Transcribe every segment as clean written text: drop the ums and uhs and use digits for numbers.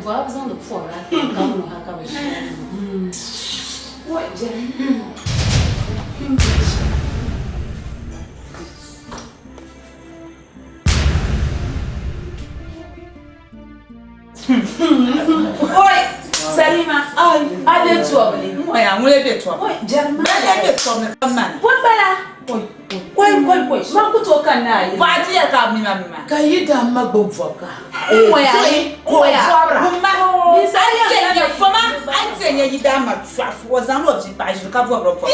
Voilà besoin de pouvoir là quand on a quand même. Ouais, bien. Oi, Salima. Allez toi, moi ya ngule de toi. Oi, Jerma. Allez de toi me man. What bala? Oi. Ma kutoka naye. Fati ya ka mima. Kayida magbovoka. Moi ya. Mama. Ni sali ya fama. Antenye yidama twafu wazano ojipaje ka vo ropo.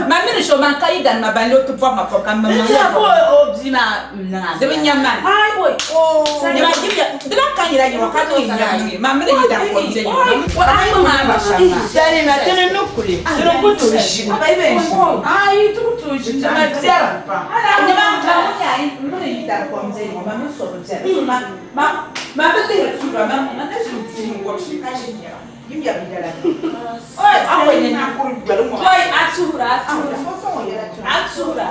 Ma mi risho man kayida ma banlo to vo ma foka mama. Ya vo obina na. De nyama. Ai oi. Ni ma gibya. De ba kan yira yiro ka to yira. Ma mi yida ko nje. Ai mama. Sali na tene nukuri. Tene kutushi. Baibe. Ai tukutushi. Ma tiara. Ni ma ka ni yida ko nje. Ma mi so nje. Ma bete tu ba ma na su ti wo shi ka shi ya. Yimya bidala. Oi, awe ni na ko gbelu mo. Oi, atura. Atura.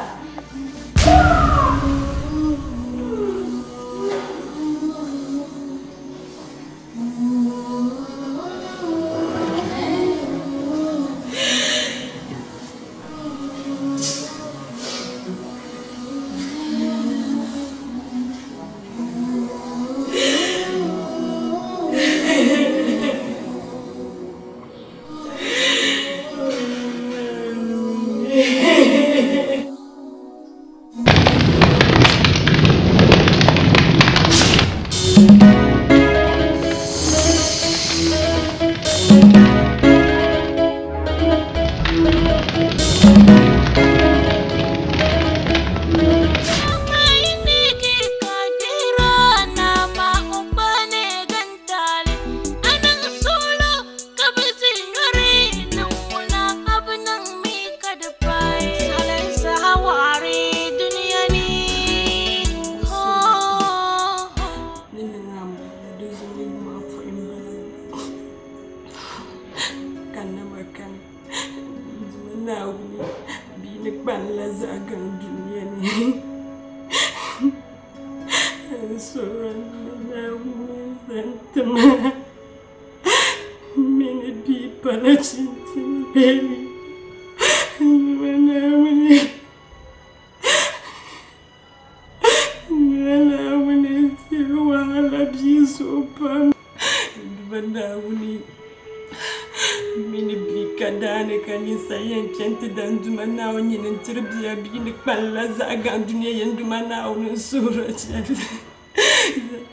Terbiya bini kpalla zaga duniya yendu mana awun sura chali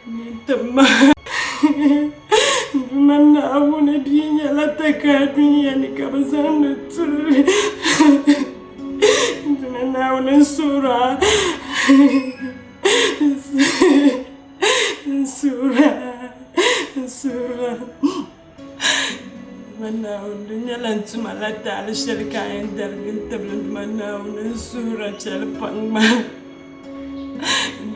ni tamma mana awun binya la taka duniya ni kabazan turi mana awun sura mana dunya lantu malata al shirka indar tabland mana un sura chalpang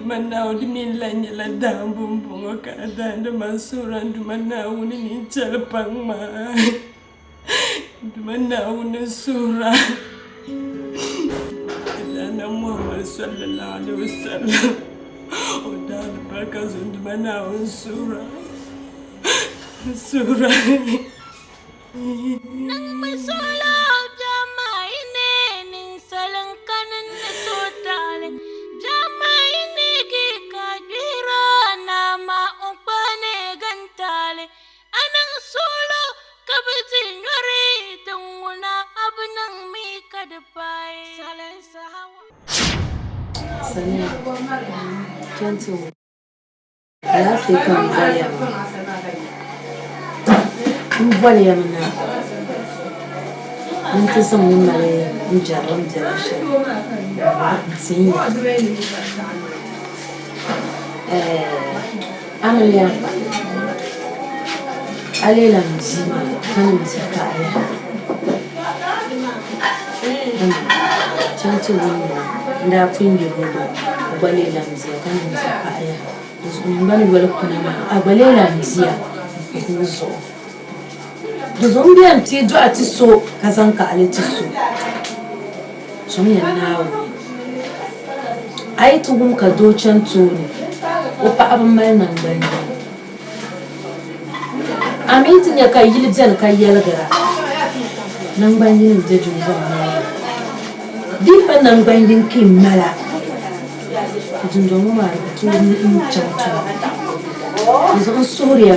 mana ud min lanya la dambum bungo ka danda masura mana un ni chalpang mana un sura dana Muhammad sallallahu alaihi wasallam odan bakazun mana un sura Nang masulaw jamay ning salang kanan na totale jamay nigi kadira na maupane gantale anang sulo kabitin ngari tunguna abnang mika Sani, gentle. Ya sai kan bariya. In bariya mana. In ta san mun mare in jarum da shi. Sim. Amelia. Alela mzima, kan mzika aya. Gentle nda kungi rodo. Abalela mzia kan mzika aya. Mbani wala kuna ma abalela mzia kuzo dozo mbiya mti do ati so kazanka aleti so somi nawo ai tugum ka do chanto ne o pa abin mai nan gani amintin ya kai yiljan kai yalgara nan banyin da junga difa nan banyin kin mala junga mu ma to ni in chanto zo soriya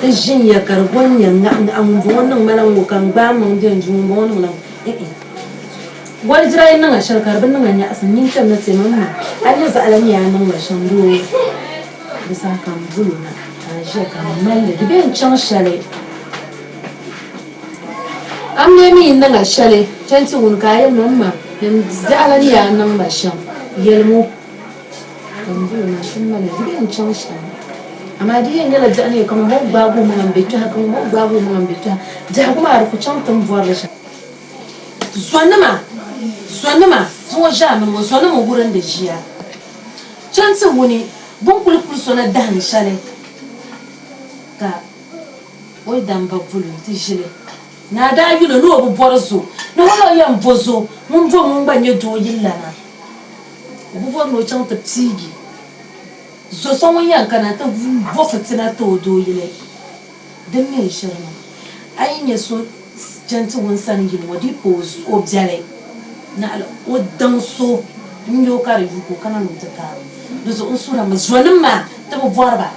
jin ya karbon yan an wannan malan wukan ba mun din jun wannan nan wal jirai nan a shar karbin nan ya asanin kan na ce mamma Allah za alani ya nan washan do bisa kan bulu na a je kan malle da ben chan shale am ne mi nan a shale tanti wun kayan mamma yan za alani ya nan washan yelmu kan bulu na shin malle da ben chan shale amma diyan yala jani kan mo babu mun ambetu ha kan mo babu mun ambetu ja kuma ar ku chantam voir le sonama so ja mun sonama gurin da jiya chance woni bon kulkul sona dan shale ka oi dan ba bulu ti jile na da yulo no bu borzo no wala yam bozo mun vo mun banye do yilla na bu bo no chanta tigi zo son yan kana ta vo fitina to do yile dan me shirma ai ne so jantu won san yin wadi pose objale na al odan so nyo kare yuko kana no ta ka do so sura ma zonin ma ta bo borba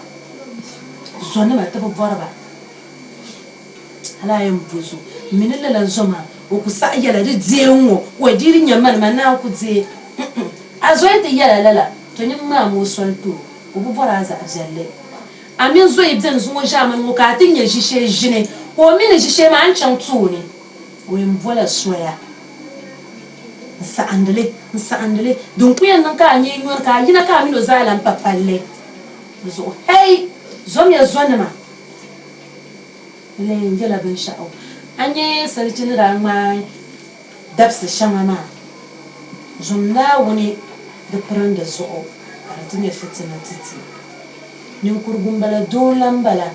ala yan buzo minilla lan zoma o ku sa yala de dienwo o diri nyaman ma na ku ze azoite yala lala to nyim ma mo solto ubu baraza ajalle amin zo ibden zo jaman mukatin ya shishe jine ko mini shishe ma an can tuni wen bola soya sa andale dun kuyan nan ka anyi nyon ka yina ka mino zalan papalle zo hey zo mi zo ma le ngela ben sha'o anye sarkin rama dabsa shamama zumna woni da furan da zo tine fitina titi nin kurgun bala dolan bala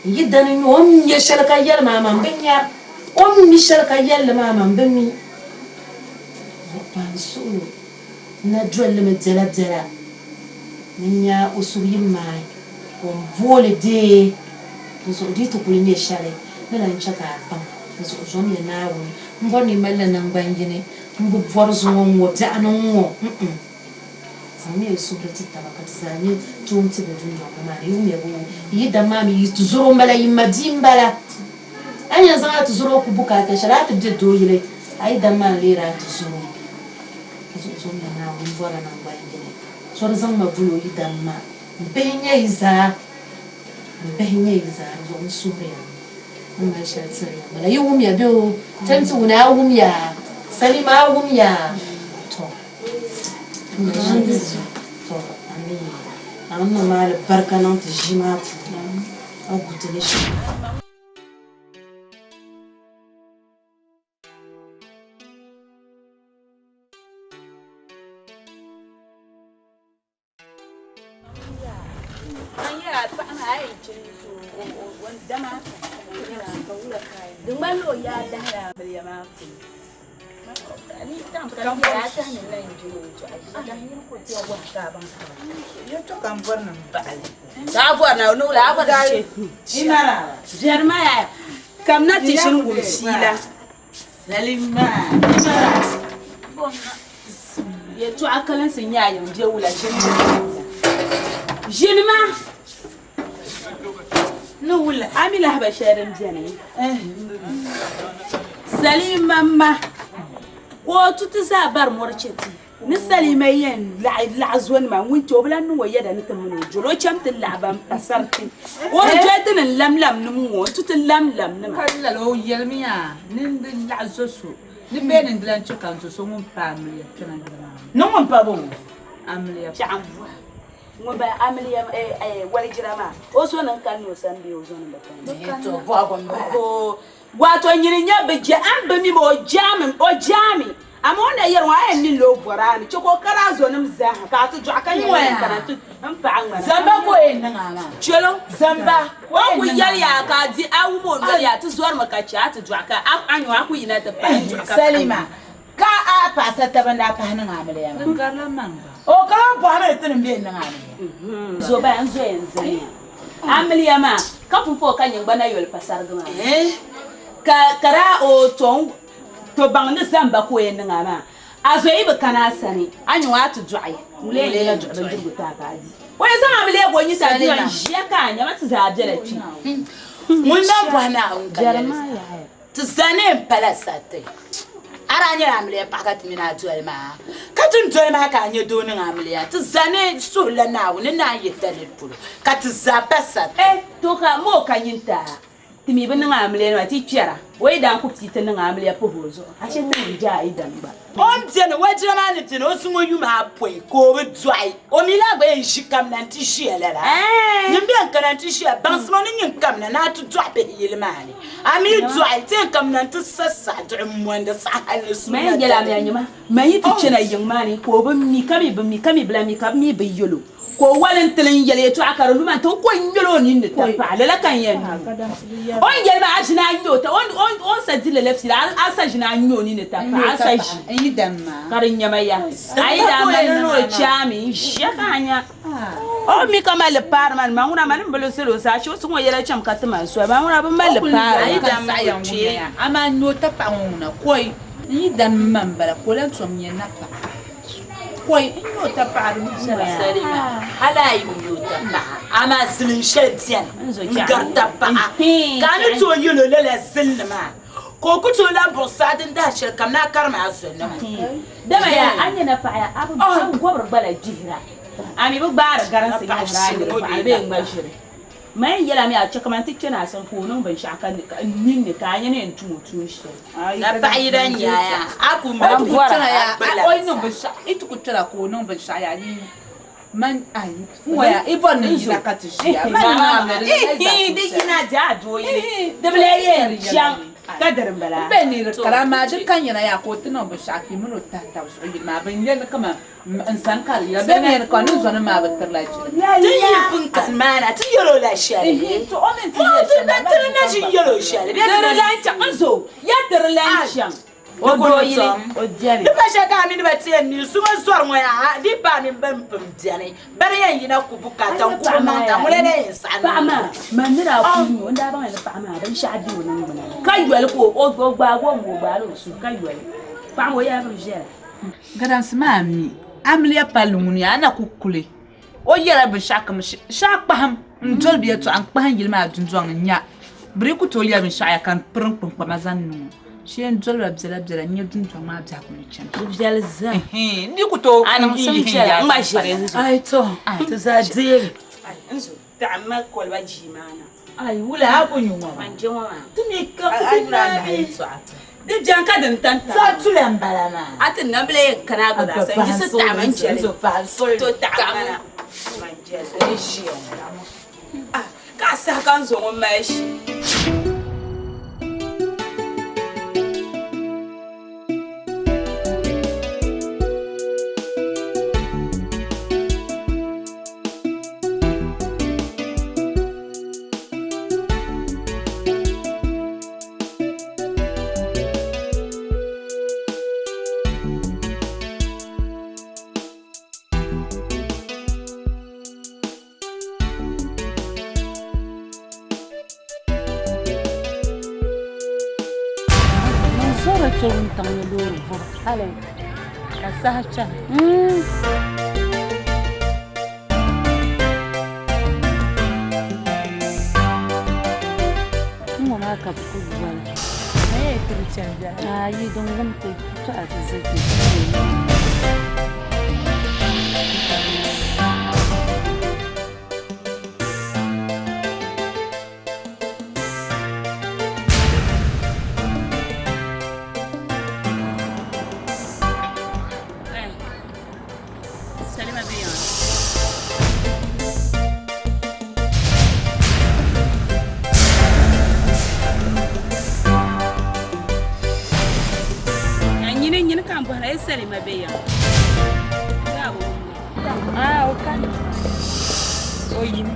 yidan ni on ye shalka yal mama benya on mi shalka yal mama benni pansulu na jolle me dela ninya usuri mai on vole de so dito kulinye shale na nchaka pam so zomi na wo mboni mala nan bangine mbu forzo won wota anan wo sami subrati tabakati sani tumti budunyo kama yume bu yida mami yituzuru mbala yimadimbala anya zanga tuzuru kubuka ta sharatu de doyile ai da man lera tuzuru so na wumvora na ngwangine so zanga bulo yida ma mbenya iza zo msuria mwa shatri mala yumya do tantu una umya salima umya to أنا مع البركة نانت الجماعة أو قلت ليش Jeremiah, kam na tishin gumsila. Salima. Ya to akalan sun yayin je wulacin. Jeremiah. نقول عاملها بشار مزيانة سليم ماما وتتزابر مرشتي نسليمين لعزون ما وانت وبلا نو يدا نتمنو جلو شمت اللعبة بسرتي ورجعتنا اللملم نمو تتلملم نمو كلا لو يلميا نند العزوسو نبين ندلان شو كان زوسو مم بعملية كنا ندلان نمو بابو عملية شعبوا وبا عملية ولا جرامة وصونا كان يوسان بيوزون بكان تو بابون با واتو نيرينيا بجام بمي بو amona yerwa en ni lo borani choko kala zo nim za ka to jwa kan yi kana to mpa ngana zamba ko en ngana chelo zamba wa ku yar ya ka di awu mo no ya to zuwar maka cha to jwa ka anyo aku yina ta pa Salima ka a pasa ta banda pa hanan amale ya garla manga o ka pa na tin bi nan amale zo ba an zo en zani amaliya ma ka fufo kan yin bana yol pasar gama ka kara o ton to bang ne zamba ko yen ngama azo ibe kana sani anyu atu dwai mule le dwai jirgu ta kaji wani zama mule go nyi ta diwan je ka anya mata za jere ci mun na bwana jarmaya tsane palasate aranya amle pakat mina dwelma katun dwelma ka anya do ni amle tsane so la na woni na yetale pulo kat zapasat to ka mo kanyinta timi bin ngamle no ti twera wai dan ku ti tin ngamle po hozo a she tin ja idan ba on tene wajira ma ni tene osun oyu ma poi ko be dwai o mi la gbe nshikam na nti shiela la nyimbe ankana nti shia bansmo ni nyinkam na tu dwa be yilmani ami dwai ten kam na nti sassa du mwanda sa hal su mai gela mi anyuma mai ti chena yingmani ko be mi kami bla mi kam mi be yolo ko walan tilin yele to akara luma to ko nyolo ni ne ta fa la kan yen on yel ma ajina nyo ta on sa dile lefsi la asa jina nyo ni ne ta fa asa ji yi damma karin nyama ya ai da man no chami shakanya o mi kama le par man nguna man mbolo selo sa shi so yele cham katma so ba nguna ba mal par ai damma ya nguna ama no ta pa nguna koi yi damma bala ko lan so mi na pa koi ino ta pa ru Salima hala yi yo ta pa ama silin shedian garta pa kan to yulo le silma ko ku to la bosadin da shir kam na karma asunna dama ya anya na fa ya abu gobar bala jihra ami bu bar garan sin ya be ngashire mai yela mi a chakaman tikce na san ko non ban shaka nin ne ka anya ne tutu shi na pa idan ya aku ma kutara ya oi no ba sha itu kutara ko non ba sha ya ni man ai moya ibon ni na katishi ya man na di ina ja doyi da bele yan kadarin bala beni karama dukkan yana ya ko tuno ba sha ki mun ta ta so yi ma ban yel kama insan kar ya beni ko nun zo na ma batar la ji tun yi pun kalmana tun yoro la shari to omen ti ya tun na ji yoro shari be dare lancha anzo ya dare lancha o doyi o diani ba sha ka mi ba tiyan ni su man suwar mo ya di ba mi ban pum diani bare yan yi na ku bukatan ku ma ta mu le insan ba ma manira ku ni wanda ba ne ba ma ban sha di wannan mun kai yel ko o gba go mo ba lo su kai yel ba mo ya ban jera gadan smami amliya palunguni ana kukule o yera be shakam shakpaham ndol biya to an kpahan yilma dunjong nya bri ku to liya bin shaya kan prung prung pa mazannu shen dol rabzela bzela nya dunjong ma bza ku ni chen bjal za ni ku to an sun cera ba jere ai to za dire anzo ta amma ko ba jimana ai wula ha ku nyuma ban je wa tumi ka ku na ai to di janka din tanta sa tulen balama atin na bile kana go da sai su ta man cere so fa so to ta mana man je sai shi ka sa kan zo mun mai shi Turun tangan dulu, halo, kasih aja. ka bu ku wala Ai Christian ja. ayi don gum ko ta ta zaki Salima biyan. Nyine kan bo hala Salima biyan. Yawo. Okay. Oyin.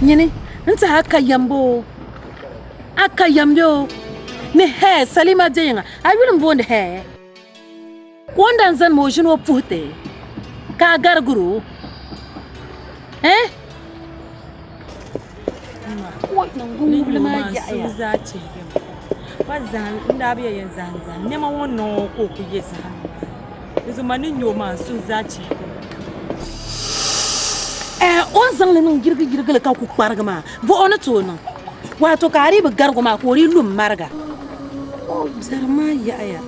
Nyini, nta aka yambo. Aka yamyo. Me he Salima jenga. I wouldn't want he. Kwanda nzan mo jino pute. Ka garguru. Eh? Wai nan gungu ma ya ya. zaci ba zan inda biya yan zan ne ma wannan ko ku yi zan yanzu manin yo ma su zaci On zang le nun girgi le ka ku kparga ma. Vo ona to no. Wato kari bi gargo ma ko ri lum marga. Oh, zarma ya ya.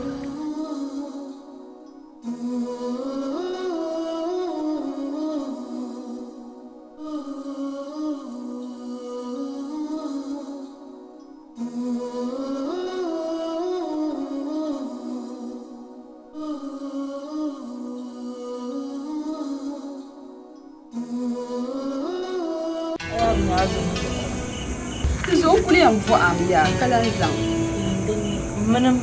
Zo kuli yan vo am ya kalan zang. manan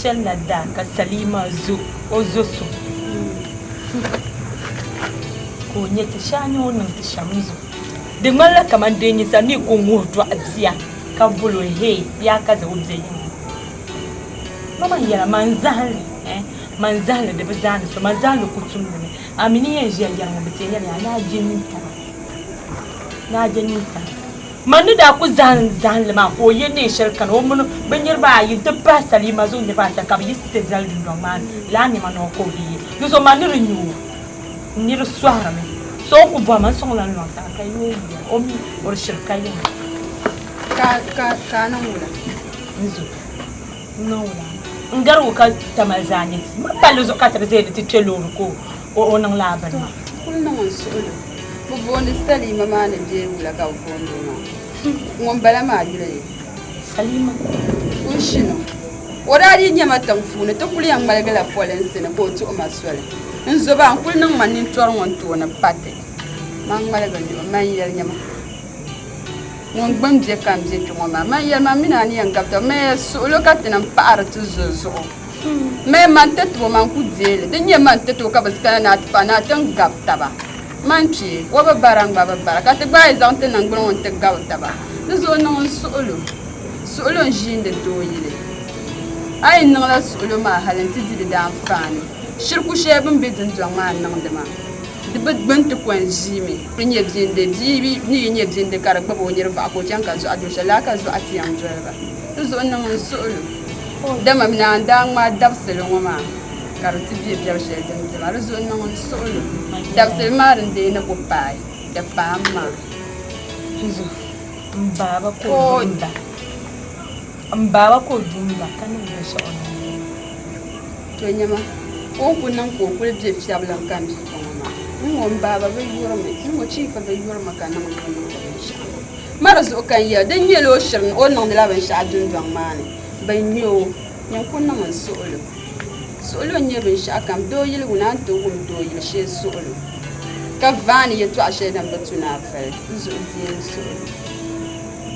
can na da ka Salima zo o zo su ko nye ta shani wannan ta shamzu da malla kaman da yin sani ko mutu aziya ka bulo he ya ka za ubze yin mama ya manzali da bazani so manzali kutum ne amini ya je ya mu bite ya na jini ta mani da ku zan lima ko yene shirkan o mun banyar ba yi dabba Salima zo ne ba ta ka yi ste zaldin don man la ni man ko yi yo so man rinyu ni ru swara me so ku ba man so lan non ta kai yo o mi o shirkai Ka nan wula. nzo no la ngaru ka tamazani ma palo zo ka tere de telo ko o nan la ban ma Kul nan on sulu. Bu bonde Salima ma ne je wula ka bonde ma. Ngom bala ma jire. Salima Kun shino. Wada di nyama tan fune to kul yang malga la folen sene ko to ma sole. Nzo ba kul nan man nin tor won to na patte. Man malga ni man yel nyama. Ngom gbam je kam je to ma man yel ma mina ni yang kapta me sulu ka tinam par tu zozo. Me man teto man ku dele. De nyama teto ka baskana na pa na tan gapta ba. Manchi, waba barang baba baraka te ba izante nan gbon te gawta ba. Zo non solo jinde doyile. Ay nan la solo ma halen ti di da fani. Shirku shebin bidin jong ma nan de ma. De bid bint ko en jimi. Prinye jinde jibi ni nye jinde kar gbabo nyer va ko janka zo ado shala ka zo atiyam joba. Zo non solo. Dama mina ndang ma dabselo ma. Karoti bi biar shedem de ma zo non solo. Dabsel marin de na ko pai. Da pama. Hizo mbaba ko dunda mbaba ko dunda kanin da shi on To nyama ko kunan ko kul je fiablan kan ji ko ma ngom baba be yoro me ngo chifa be yoro maka na ko no sha mara zo kan ya dan yelo shirin on nan da laban sha dun dun mane ban yo nyan kunnan man solo nye ben sha kam do yil gunan to gum do yil she solo ka vani yetu a she dan batuna fa zo die solo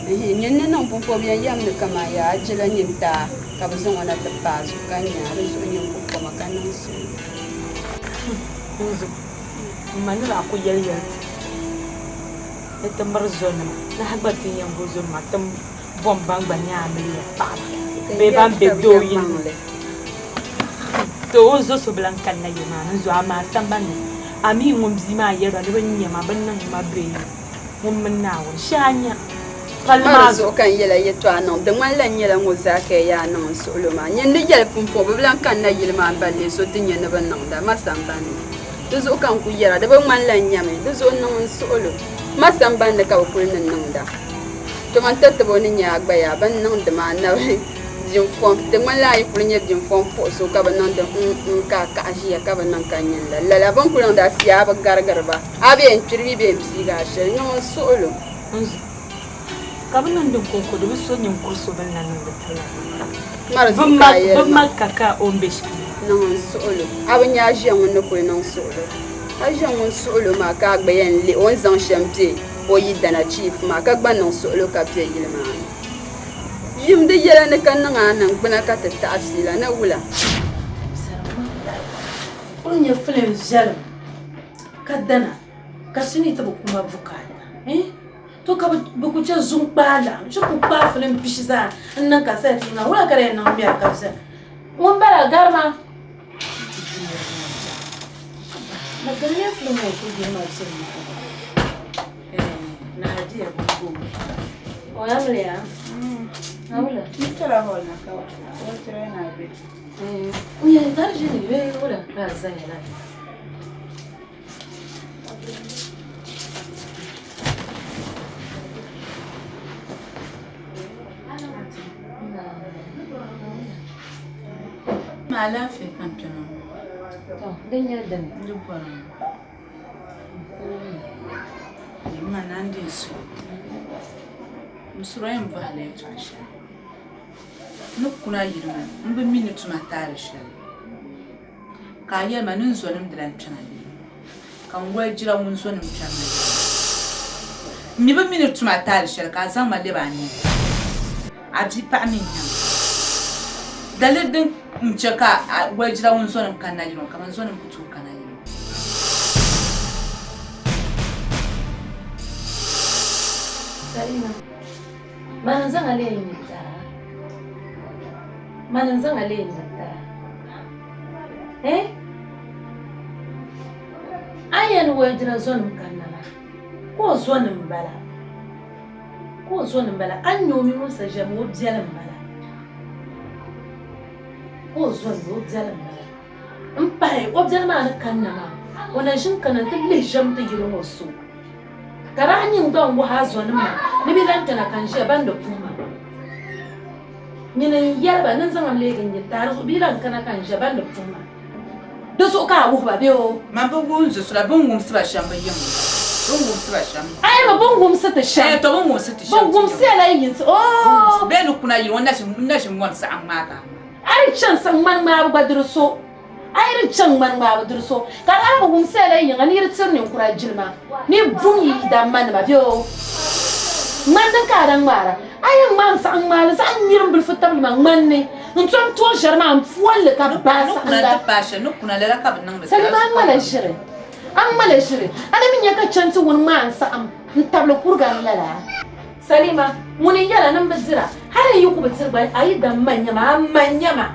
nyen nan pon ko bien yam ne kama ya jela nyinta ka bazon wana ta pazu kan ya zo nyen ko maka nan so Nzo manira ko yel etambar zona na habati yang bozon matam bombang banya ameliya pa be ban be do yin to zo so blankan na yema nzo ama sambane ami ngomzima yera ne banya ma bannan ma be mun nawo shanya Mara zo kan yela yeto anon de man lan yela ngo zaka ya non solo ma nyen de yel pumpo be blan kan na yel ma balle so tin yen ban nan da masamban de zo kan ku yera de ban man lan nyame de zo non solo masamban de ka ku nan nan da to man tatta boni nya agba ya ban nan de ma na jin fom de man la yi ku nye jin fom po so ka ban nan de ka ji ya ka ban nan kan yen la la ban ku nan da siya ba gargar ba abe en pirbi be mi ga she non solo kabinan din koko da so nyin kurso ban nan da tala mara zo ka yel ban makaka on beshi non solo abin ya ji an wannan koyi non solo ajan won solo ma ka gbe yen le on zan champion o yi dana chief ma ka gba non solo ka pie yile ma yim de yele ne kan nga nan gbana ka ta asila na wula on ya flen jalo ka dana ka sini ta kuma bukata to ka buku ce zun bala shi ku ba filin bishiza nan ka sai tuna wala kare nan biya ka sai mun bala garma na ganye filin mai ku je ma sai na hadiya buku o ya mliya na wala ni tara hola ka wa tara na be uya darje ni be wala ka sai na Malafi kan tunan. To, dan yadda ne. Dubban. Yamma nan din su. Musurayin bale tashi. Nukuna yirma, mbe minute matare shi. Ka yema nun zonim dilan tunani. Kan wajira mun zonim tunani. Mi be minute matare shi ka zan male bani. Aji pa min yan. Dalilin mchaka wajira unsonim kanalino kama nsonim kutu kanalino Salima manzan alayin yata manzan alayin yata ayan wajira zonim kanala ko zonim bala an yomi musa jamu biyalan bala ko zuwa yau jalan bala in bai objar ma na kanna ma wannan shin kanan dille jam ta gidan wasu karanyin don wa hazo ma ni bi dan tana kan shi ban da kuma nyinan yarba nan zaman legin ya tar su bi dan kana kan shi ban da kuma da su ka wu ba biyo ma ba gun su sura bun gum su ba shan bayin bun gum su ba shan ai ba bun gum su ta shan to bun gum su ta shan bun gum sai la yin su oh be nu kuna yi wannan shin wan sa an maka ai can san man ma ba durso ai ri can man ma ba durso ka ala gum sai la yin ani ri tsirnin kura jilma ni bunyi da man ma biyo man dan ka dan mara ai man san mal san yirin bil fitab man ne ntom to jarma am fuwal ka ba sa anda pasha no kuna la ka nan da sai man mala shire an mala shire ana min ya ka canci wani man sa am tabla kurgan lala Salima muni yala nan bazira har yi ku bitir ba ayi dan manya ma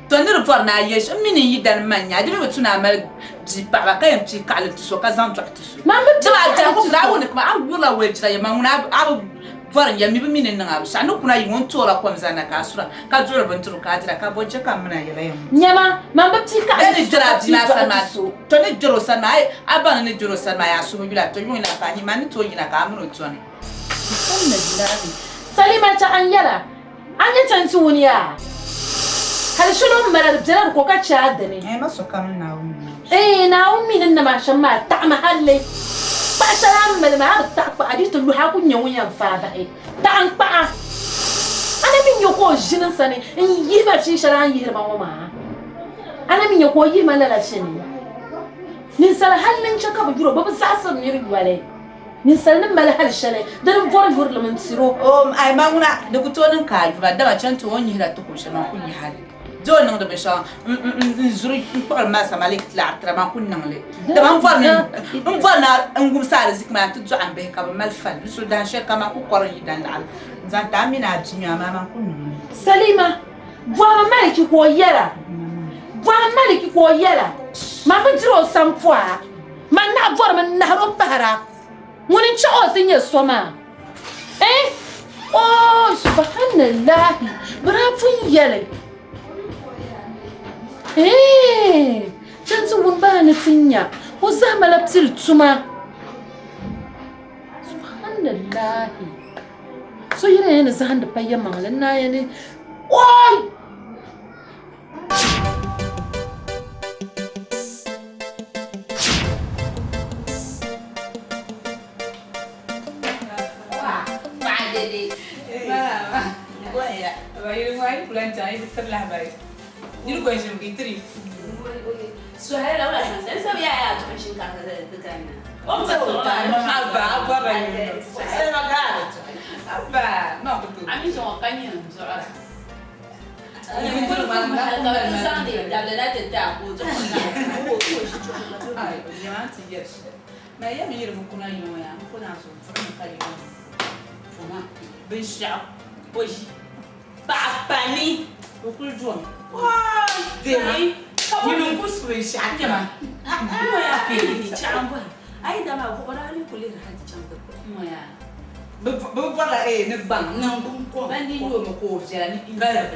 to ni report na yesh mini yi dan manya dinu tuna mal ji pa ba kayan ti kala ti so ka zan to ti so ma mu ta ta ku da woni kuma an yula we jira ya manguna abu faran ya mi bi mini nan abu sanu kuna yi won to la ko mzana ka sura ka jura banturu ka jira ka bonje ka muna yala yam nyama ma ba ti ka ni jira ji na sama to ni jiro sama ai abana ni jiro sama ya so bila to yun la fa ni mani to yina ka amuno to ne Salima ta an yala an yi canci wuni ya har shilo marar jirar ko ka ci hadda ne maso kamun na wuni na wuni nan na mashan ma ta mahalle ba sharam mal ma har ta ba adi to ha kunya wuyan fa ba ta an pa ana min yo ko jinin sane in yi ba ci sharan yi ba ma ana min yo ko yi malala shi ne ni sal hallin chaka ba giro ba sa san ni rigwale ni salnin mal hal shane dan vor vor lamun siro ai manguna da gutonin ka ba da ba can to woni hira to ko shana kun yi hali jo nan da bisha zuri ko ma sa malik la tra ma kun nan le da ban vor ni in vor na ngum sa rizik ma to zo an be ka ba mal fal so dan she kama ku koron yi dan al zan ta mina jinya ma man kun Salima vor maliki ko yara ma ba jiro sampoa man na vor man na ro para Muni chawo tinya soma. Oh, subhanallah. Brafun yale. Chansu wumba na tinya. Uzama la psil tsuma. Subhanallah. So yere yana zahan da payya mangalan na yani. Oi! Papani, ukul juang. Wah, deh. Kamu kusui siapa mah? Mau ya pilih campur. Ayo dah mau orang ni kulit hati campur. Mau ya. Beberapa nebang nang tungkol. Mandi dua mau jalan ni. Balik.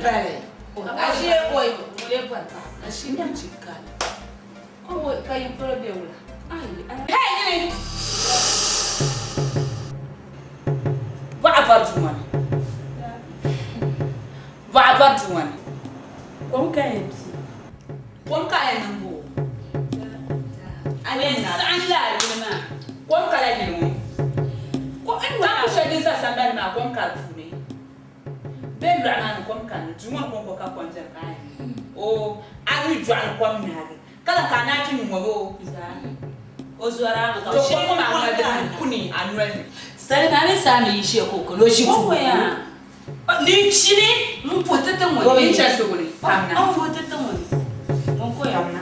Asyik oi, boleh buat. Asyik yang cikal. Oh, kayu perlu dia ulah. Hey, ni. Apa cuma? Apa cuma? Kau kaya sih. Kau kaya nunggu. Ane sangla lima. Kau kaya nunggu. Kau enggak bisa desa sambil nak kau kaya fune. Benda anak kau kaya. Cuma kau kaya kau jangan. Oh, aku jual kau nyari. Kalau kana tu nunggu. O suara kau. Kau mana ada kuni anual. Sari nani sami ishi koko loji koko ya. Ni chini mpote tamo. Go incha suguri. Kamna. Mpote tamo. Moko ya mna.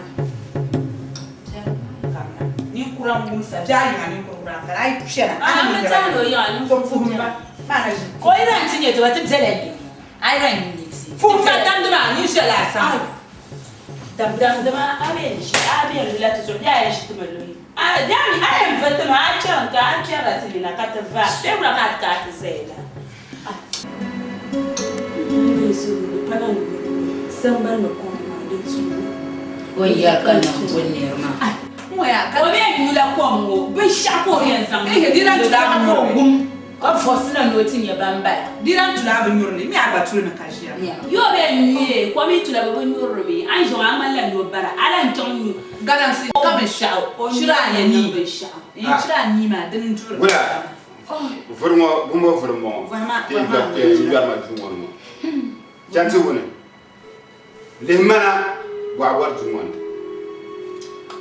Kamna. Ni kurang musa. Jani ni kurang. Kalai pshana. Mtano ya ni kumfumba. Mana ji. Ko ina ntinye to batim zeleli. Ai ran ni ti. Fumba dandura ni shala sa. Dam dama abe shi abe lati so ya shi tumelo. Jami ayam fatima acha ka acha ratili na katava debra katka zela Yesu pana samba no koma de tu oya kana bonirma moya ka obe yula kwamwo be shako yensan dira tula ko gum ko fosina no tinye bamba dira tula ba nyurni mi abatulu na kashia yo be nyi ko mi tula ba nyurmi anjo amalla no bara ala ntonyu galansi kame shao shira ya ni be shao shira ni ma din tur wala vraiment gumbo vraiment vraiment jumo jantu wona le mana wa war jumo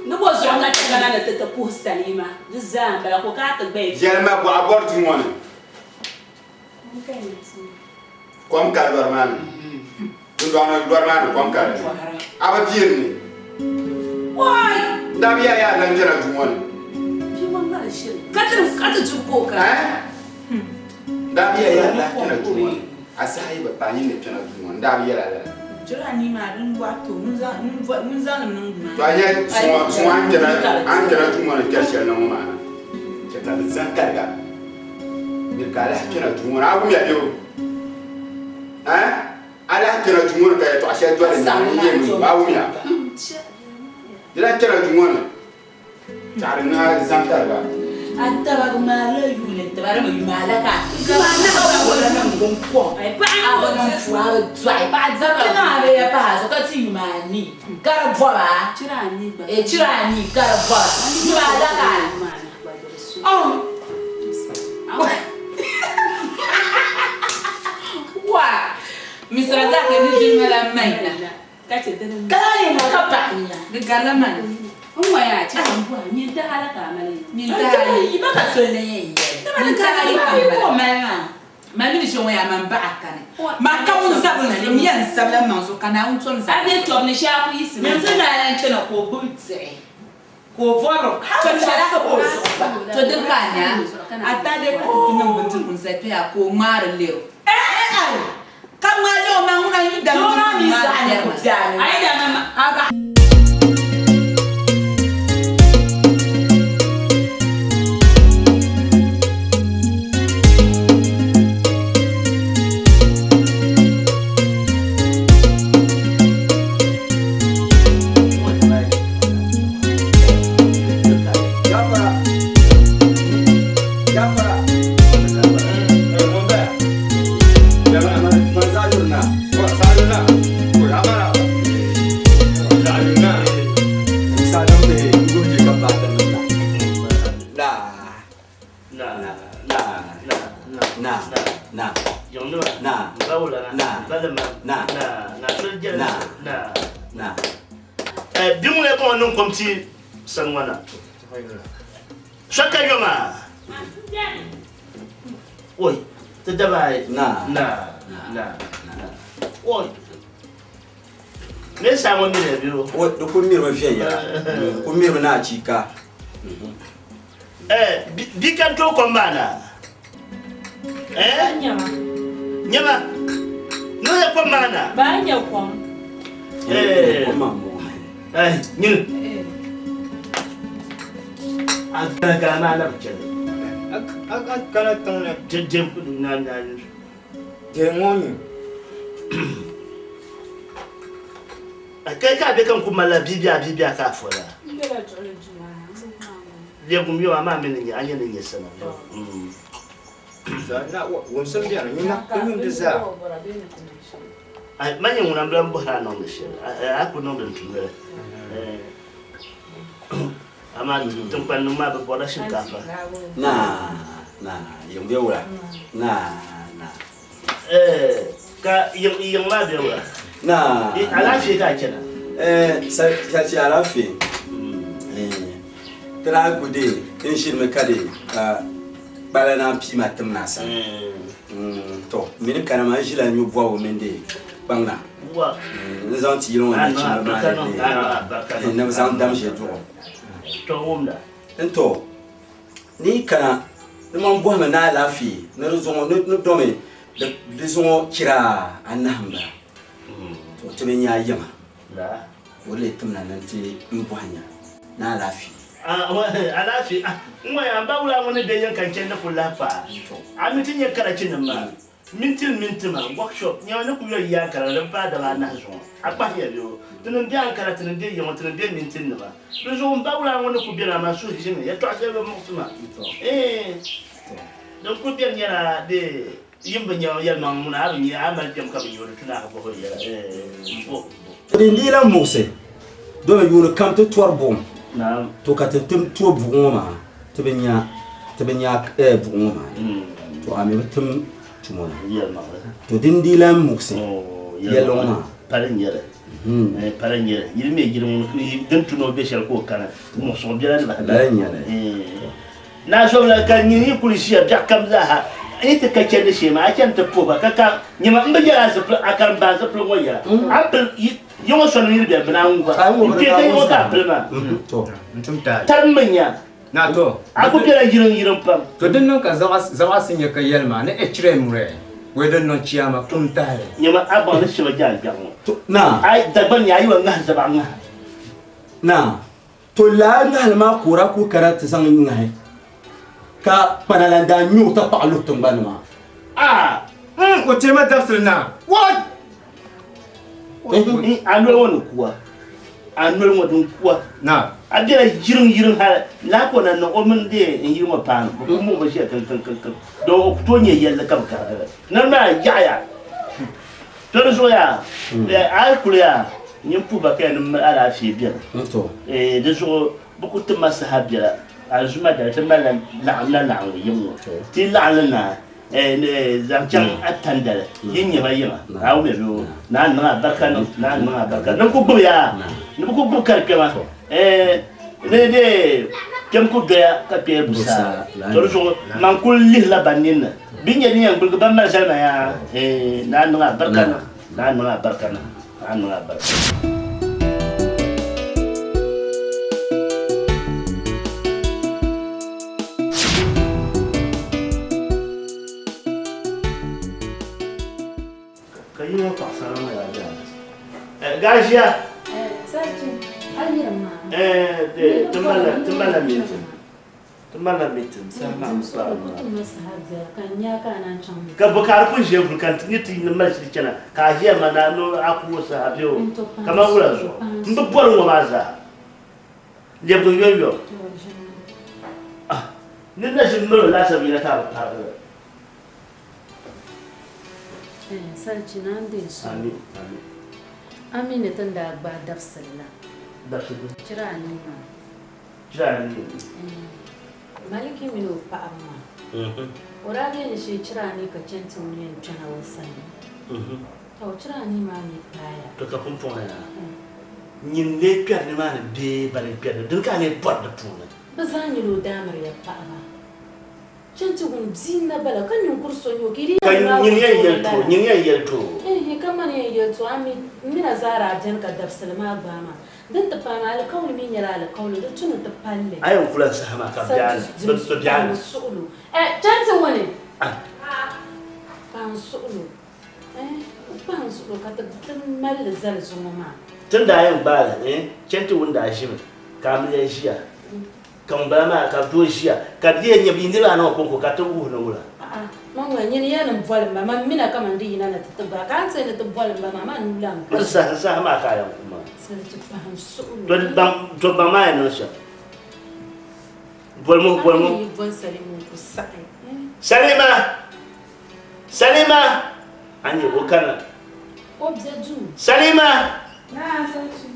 no bo zo ka tanga na tata po salima zamba la ko ka ta be jelma wa war jumo kom ka dorman dorman kom ka aba birni wai dabiya ya lan jara jumon kata juko ka dabiya ya lan jara jumon asai ba pani ne tana jumon dabiya la jira ni ma dun wato mun za mun to anya so an jara jumon ke shi na mu ma ke ta zan karga bir kala kina jumon abu ya dio ala kina jumon ka to asai dole ni ye ba wu ya dila kera jumona charna zantarga antaba gumala yule tabara mo yumala ka gumala ka wala na ngompo ai pa abona fuara twai ba zaba na be ya pa so ka ti yumani kara bora chirani ba chirani kara bora yumala ka wa misra zaka ni jumala maina kace dana kai mo ka panya de galaman umma ya ci ambu ni da halaka mali ni da yi ba ka so ne yi ni da yi ko mama mami ni shon ya man ba akane ma ka mun sabun ne mi yan sablan man so kana un ton sa abi to ne sha ku yisi men so na yan chena ko butse ko voro to sha ka ko to din kanya ata de ko kinan buntin kun sai ta ko mare leo kama leo manguna yida ni aida mama aga Bimule ko non comme ti sanwana. Chaka yoma. Oi, te dabai. Oi. Me sa mo mi le biro. O do ko mi ro fi ya. Ko mi ro na chika. Bi kan to ko mana. Nyama. No ya ko mana. Ba nya ko. Ko mambo. Nyil. Agak mana berjalan? Agak kalau tengah Jem nana. jengon. Kaya bekan kumala bibia ka fola. Dia kumyo ama menenye anya nenye sana. Sana wonsem dia ni nak kunum desa. Ai manya unambla mbora no ngishe. Aku no ntumere. Ama tumpa numa be boda shinkafa. Yung wala. Ka yung la be wala. Alafi ka kena. Sachi alafi. Tra gude inshin me kade bala na pi matem nasa. To min kana ma jila nyu bo wo mende bangna. Wa. Nzan ti yiro na chi ma. Na zan dam je to. To wumda. Ento ni kana ni man bo ma na alafi na zo no do me de zo kira anamba. To tebenya yama. La. Wole tumna nanti mbwanya na alafi. Alafi ngwa ya mbawula ngone de yankan chen na kula pa. Amitin ya karacin ma. Mintima workshop nya na kuyo ya kara da ba da na zo. Apa ya yo. Tunun dia kara tunun dia yo tunun dia mintin ba. Zo mbawula ngone ku bira ma su shi ne ya to ase ba mutuma. Don ku biya nyara de yimba nya ya ma mun ha ni amal jam ka biyo tuna ko ho ya. Ndila mose. Do yo kam to torbom. Naam. To ka tum to bungoma tebenya bungoma to ame tum tumona Yelma. to dindila mukse Yelma. Parengere. Parengere. Yirme girum ni dentu no beshal ko kana. Mo so biya la. la nyane Na so la kan ni kulisiya jakam zaha. Ita ka kende shi ma akan ta poba kaka nyima mbe jara sa akan ba sa plo ya. Apple yongo so ni be bana ngwa. Ke ka yongo ta plema. to Ntumta. Tarmanya. Na to. Aku kira girum pam. To den non ka zawa sinya ka yelma ne echre mure. Wedon non chiama tumtare. Nyima abon ne shi ba jan jan. to na Ai daban yayi wa ngan zaba nga. na to la ngal ma kura ku karata sang ngai ka panalanda nyu ta palu tumbanma O tema dafsirna. What? Anul wonu kuwa. Anul wonu kuwa. Na. Adira jirum ha la ko na no omen de yirma pan ko mo ba shi kan do to nye yalla kam ka nan ma ya to so ya ai kuliya nyim pu ba kan ala fi biya to de so buku tuma sahabira azuma da tama la yimo ti la zamchan atandala yinya ba yima awu be do na barka na ko buya no ko bu karpe ma de kem ko doya ka pe busa to so man kul lihla banin binya ni yang bulga bamma salma ya na barka na barka Kayunya pasal mana aja? Guys ya. Sarki, alirma. Temala meeting. Sama Kan ya kana can. Ka bakar kun je burkan tiniti na masjid kana. Ka hiya mana no aku sahabio. Kama ula zo. Mbe bor maza. Lebdo yoyo. Ni na jin mero la sabina ka ta. Sarki nan da su. Amin. Amina tan da ba dafsalla. Dafsalla. Kira ni ma. Kira ni. Maliki mino pa amma. ora ne shi kira ne ka canta mun tana wasan to kira ni ma ne kaya to ka kun fona nyin le kwer ni ma ne be bari kwer din ka ne bod da puna ba za ni lo damar ya fa ba canta gun zina bala kan yin kurso yo kiri kan nyin ya yel to kama ne yel to ami mina zara jan ka dafsalma ba ma dan ta fama alkawli min yara alkawli da tunu ta palle ayon kula sa ma ka biya ba biya sulu canta wani ban sulu ban sulu ka ta mal zal zuma tun da ayon bala canta wanda shi ka mu ya shiya kan ba ma ka to shiya ka die nyabi ndira na ko ka ta wu na wura mama nyini yana mvwale mama mina kama ndi ina na tatuba kanse na tubwale mama nulang sa ma ka yan kuma sai ci ban sulu to ba ma yana sha bolmo bon salimu kusai Salima anye okana objeju Salima na sanchi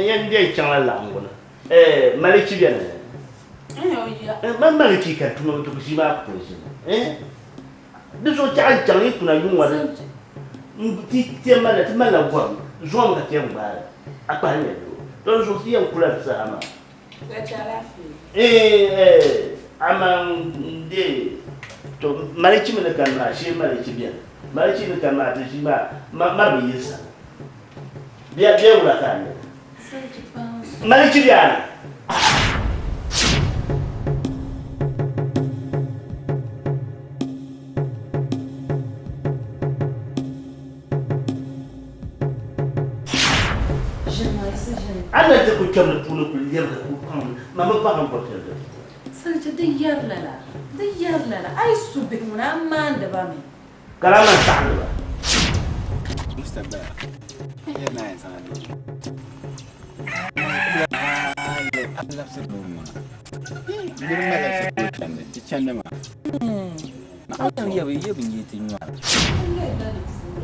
yan dai kan Allah ngona maliki biya ne maliki kan tuma to shi ma ko shi diso ta kan yi kuna yunwa ti mala gwa zo ga tiyan ba akwa ne don so ti yan kula sa ama da chalafi ama de to maliki mun kan na shi maliki biya maliki mun kan na ta shi ma bi yisa biya wala kan ne maliki biya ana ta ku kan pulu ku yar da ku kan mama ba kan portel da sarki diyar lala ai su bi mun amma da ba mi kalaman ta ba Mustafa yana yin sanadi Allah sai mu girma da sai ku tanne ci canne ma an yabi yi tinwa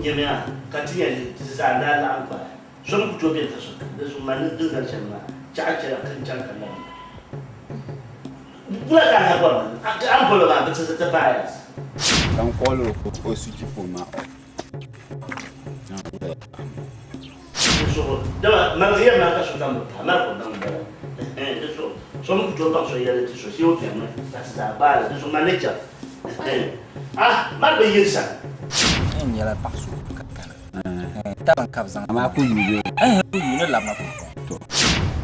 yemia kati ya za na la ba zon ku to be ta so da su man din da can ma cha kan can kan bula ka ha ba an bolo ba ta baya kan kolo ko su ci fo ma so da ma ya ma ka so kan ba ma ko dan ba so mu ku to ba so ya le so si o ke ma ta ba da so manager ma be yin sa en yala pasu kakana taban kabzan ama ku yi ku yi na lamma ko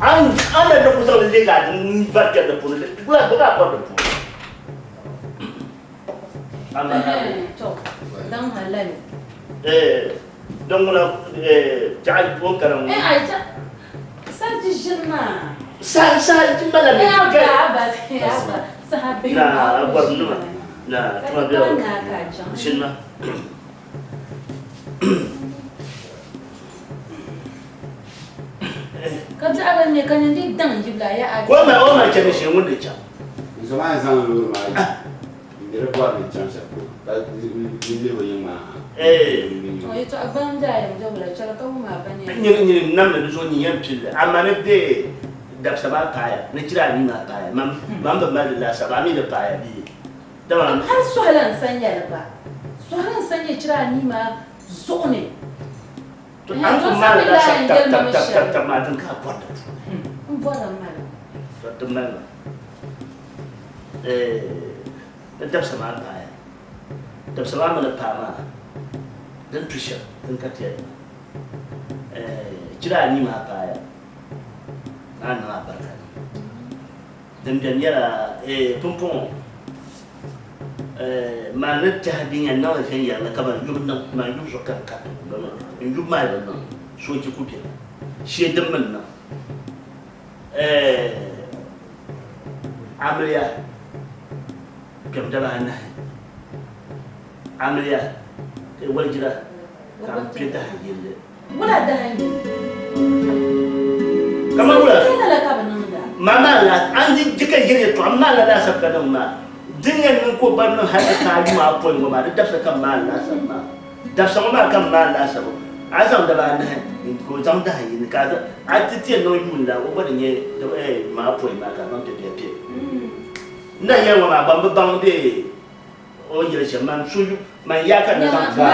an da ku so le ga ni ba ka da pulu bula ba ba da pulu amma to dan halal don wala ta ko karam ai ta sarki shirma sa tin bala me ya ba sahabi na gwarnu na kuma da shirma kabza aban ne kan ndi dan jibla ya ko ma ce ne shi mun da cha zo ma zan lo ma dire ko ni chance ko ta ni le yin ma o to aban da ya jabla chala ka ma bane ni nam da zo ni yan pil amma ne de da saba kaya ne kira ni na kaya mam ba da saba mi da kaya bi da ma har su halan sanya ba su halan sanya kira ni ma zo ne an kuma da ta ma din ka kwata bora mal to man da sama kaya da sama mana fama dan tushe dan ka tiya kira ni ma kaya an na barka dan yara pumpon ma na ta hadin yan nawa kan ya na kaman yubna ma yubso kan ka in yub ma da nan so ki kuke shi dan man nan amriya kam da ba na amriya kai waljira kam pita yille wala da hanyi kama wala kana ka banan da mama la an ji jikan yille to amma la da sabka nan ma dingan nan ko ban nan hada ta yi ma point ba da dafsa kan ma la sabma dafsa ma kan ma la sabma azam da ba na ko zam da yin ka da a ti ti no yun la o ba ni ma po ma ka ban te pe na ye wa ma ban ban de o ye che man su man ya ka na ba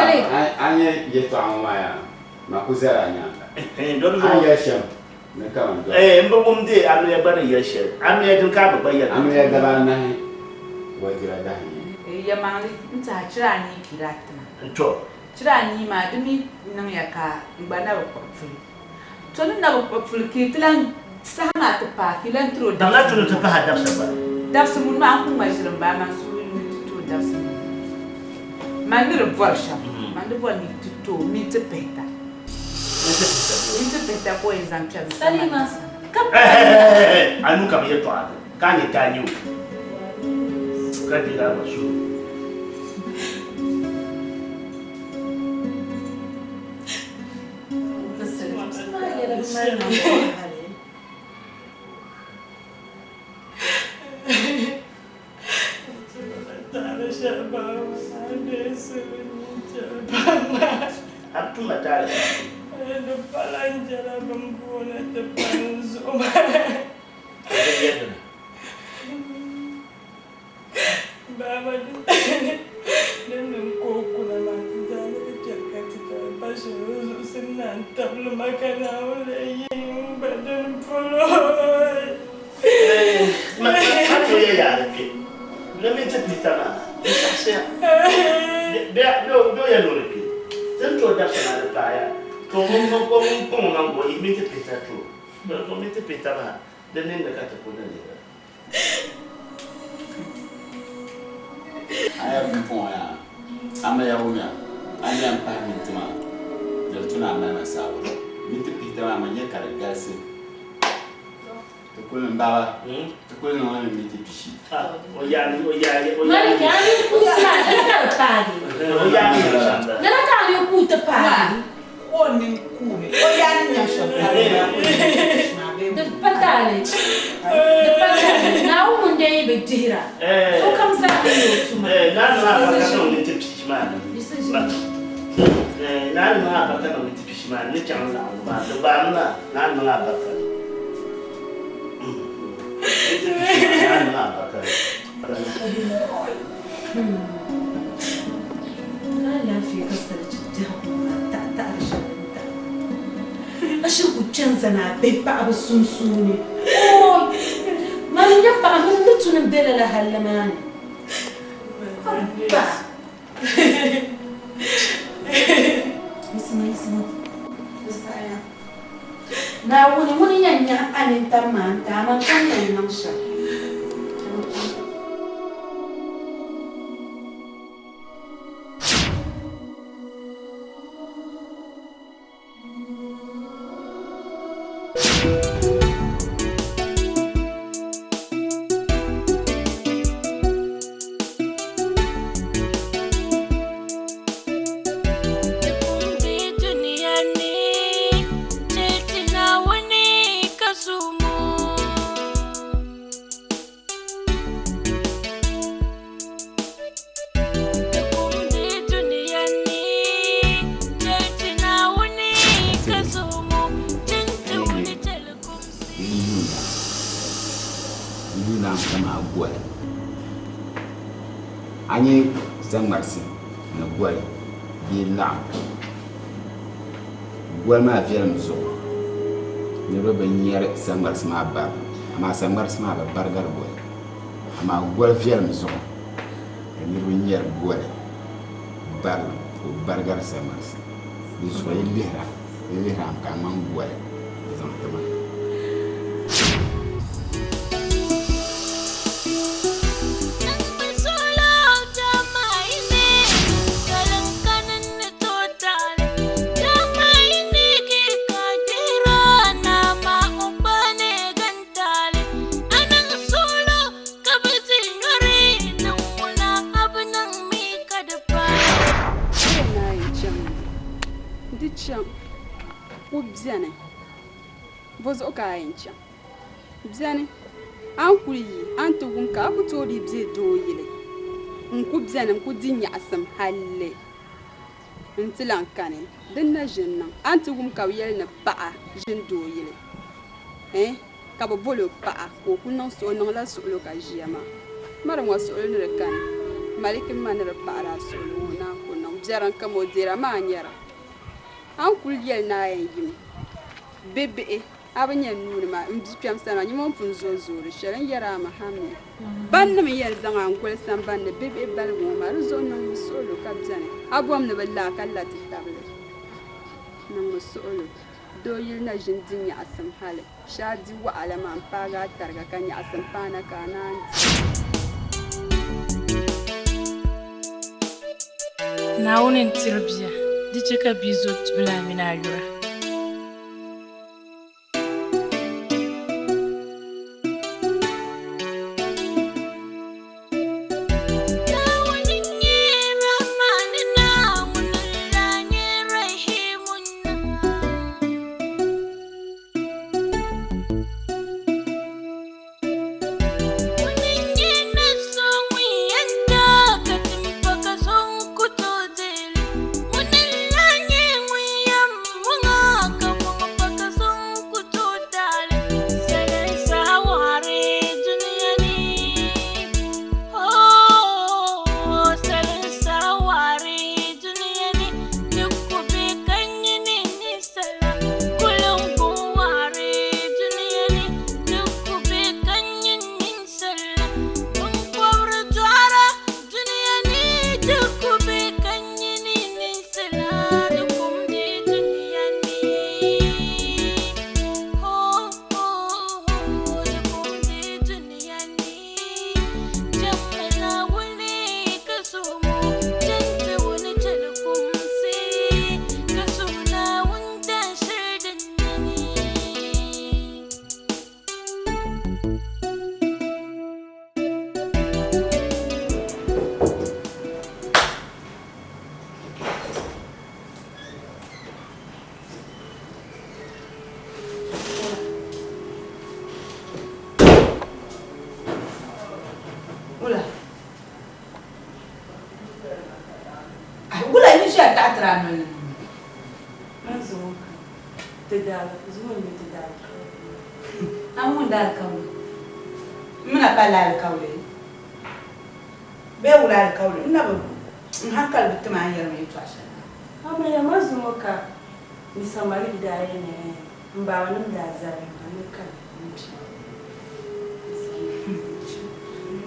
anye ye to an ma ya ma ku zera nya don zo anye shem ne ka man mbo bom de am ye ba ye che am ye dun ka ba ye am ye da ba na wa gira da ya mali nta chira ni kiratna to chira ni ma dumi nan ya ka ngba na ba kwafuli to na ba kwafuli ki tlan sama ta pa ki lan tro da la tro ta pa da sa ba da su mun ma an kuma shirin ba man su ni to da su man ni revolsha man de bon ni to mi te peta mi te peta ko exemple Salima anu ka ye to ka ni ta ni ka di da ba su Aku matala. Ada palang jalan bembuna depan Zuma. Baba dan koko na mati jalan kejakat kita pasal senang tak belum makan oleh yang badan puloi. Macam ye ya lagi. Lami cerita mana? Saya. Dia do ya lagi. Tentu ada sana kaya. Kau ngomong ini cerita tu. Kau ini cerita mana? Dan ini nak kata pun ni. aya mpon ya ama ya wumya anya mpa mintima del tuna na sawo minti pita ma manye kare gasi to kulun bawa to kulun wani minti pishi O ya Mali ka ni ku sa ta pagi. O ya ni sanda. Na ta ni ku ta pagi. o ni ku ni o ya ni nya sho Da patale. Na mun dai be tira. So kam sa ni su ma. Na ba ka no ni te pishi ma. Na ba ka no ni te pishi ma ni chang la ba. Da ba na ba ka. لا في قصة جدهم تعرف أشوف جنزنا بيبقى بالسنسوني أوه ما يبقى من نتون بدل لها اللمان أبا اسمع ناوني ينيا أن انت ما انت ما كان ينشأ anye zangmarsi na gwal bi la gwal ma fiam zo ni roba nyer zangmarsi ma ba ama zangmarsi ma ba bargar gwal ama gwal fiam zo ni roba nyer gwal bar bargar zangmarsi ni zo lihra ka man gwal zangtama Ubzane bozo ka yancha bzane an kuli an tugum ka ku tori bze do yile nku bzane nku dinya asam halle Until Ankane, then Najin, Auntie whom Kawiel and a pa, Jin do yele. Eh? Cababolo pa, who no so no less look at Giama. Madam was so in a can. Malikin manner of para solo, now, no, Jaran Camo de Ramaniera. Uncle Yel na him. Baby, Abanya Numa, Mjam Sana, you won't put Zozo, sharing Yarama Hammy. Ban me yell zang uncle some band the baby bell woman, Zono solo captain. Abom never lack a Latin tablet. No solo. Do you know Jindinia as some halle? Shadi wa alaman paga, Targacania as some panacan. Now in Tilbia, did you get bizot to blame in Iowa?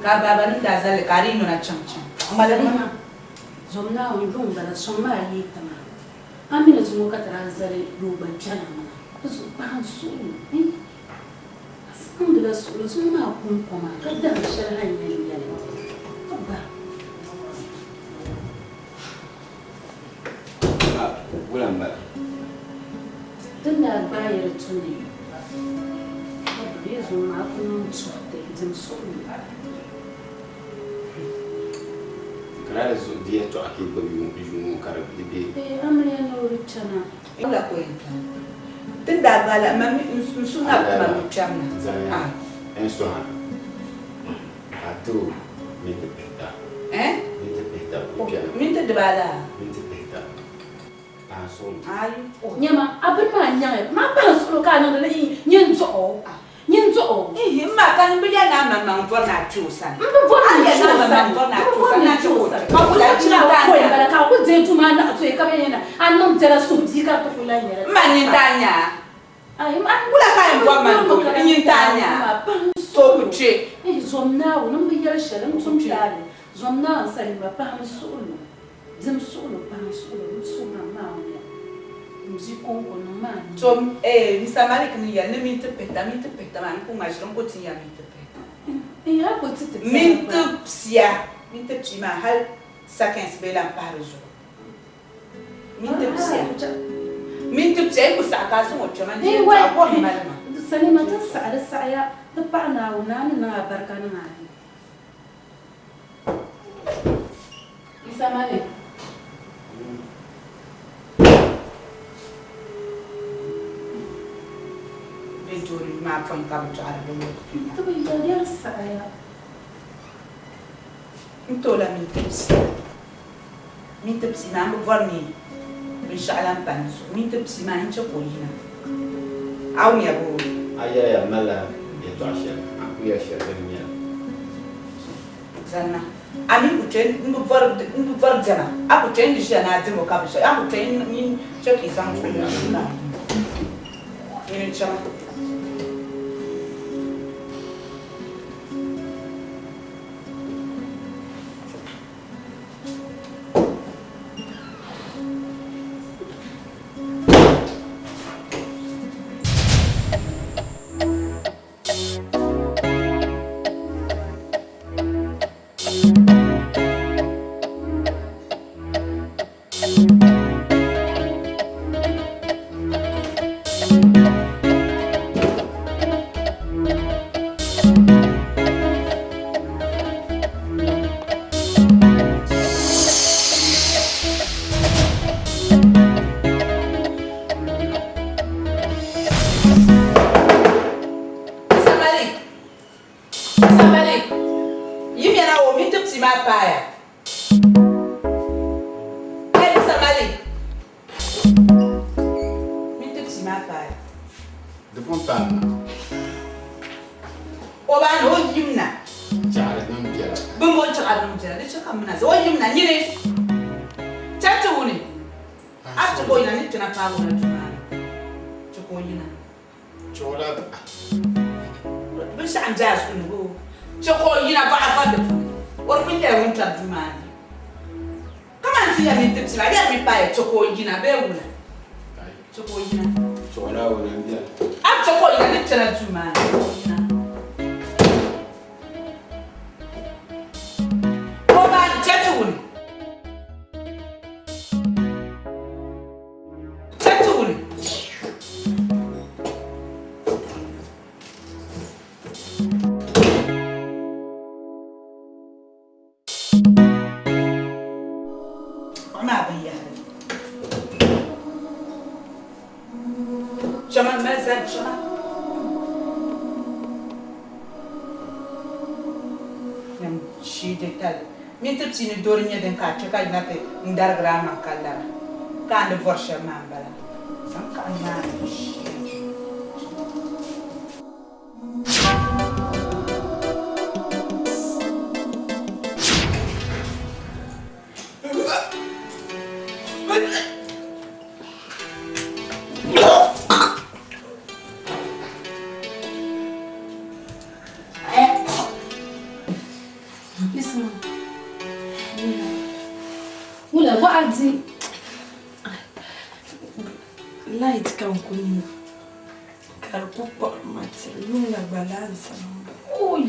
Kababan dazal karino na chamcham. Madama zomna on da somma yitama. Amina zumuka tranzare ruban chana. Kuzu ban su. Asundula su zuma kun koma kada sharhan yayin yayin. Abba. Gulamba. Tunda bayar tuni. Abba zuma kun sorte zan so. Kala zo dia to akil ko yung karab libi. Amriya no richana. Wala ko yin. Tunda bala mami suna kuma chamna. Ah. Enso ha. Atu minta pita. Minta pita. Minta de bala. Minta pita. Pasol. Ai. Nyama abin ma nyanga ma ban solo ka no na nyen zo. Nyen zo. Ma kan bi ya na mama mvo na chusa. Mvo na chusa. Mvo na chusa na chusa. Kula chira ko ya ka ku je tuma na to e ka yena annom tera su di ka to kula nyera. Manintanya. Ai ma kula ka mvo man ko nyintanya. So kuche. Zomna wo no bi yar shalan tum tare. Zomna sai ba pa masulu. Zem sulu pa masulu su na ma. Musicon ko no ma. So Mr. Malik ni ya ne minta peta man ko ngashron ko tinya minta peta. Ya ko tite. Minta psia. Minta psia hal sakens bela parjo. Minta psia. Minta psia ko saka so mo chama ni ta ko malama. Sani mata sa'ada sa'aya ta pa na una na barka na ngani. Mr. Malik. Betul ma fon kam cara do mo. To bi ya sa'aya. Mintola minta psia. Minta psia na mo vorni. inshallah pan so min te psi ma hincha ko yina aw mi abo aya ya mala ya to asha aku ya sha ya zanna ami kuten ndu var jana aku ten di shana dimo kabisha aku ten min cheki san ko na ini chama Sini dorinya den ka cheka inate ndar grama kallara ka ande vorsha mambala sanka na light kan kuni karku mati lunga balance oi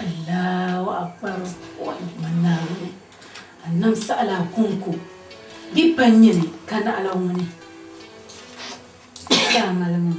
Allahu akbar wa mannahu annam sala kunku bipanyene kana alawuni ya malamu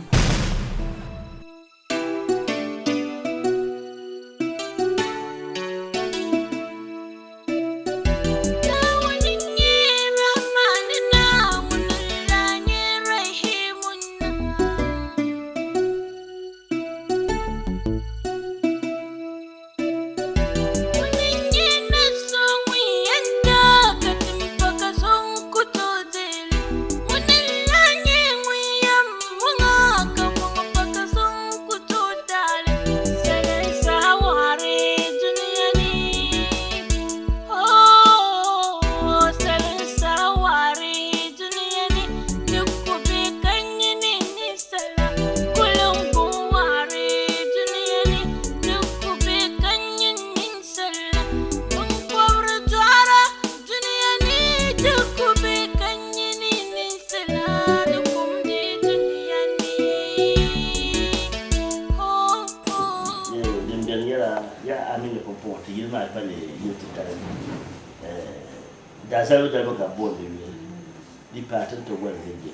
Dasar da baka bon de di patent to wan de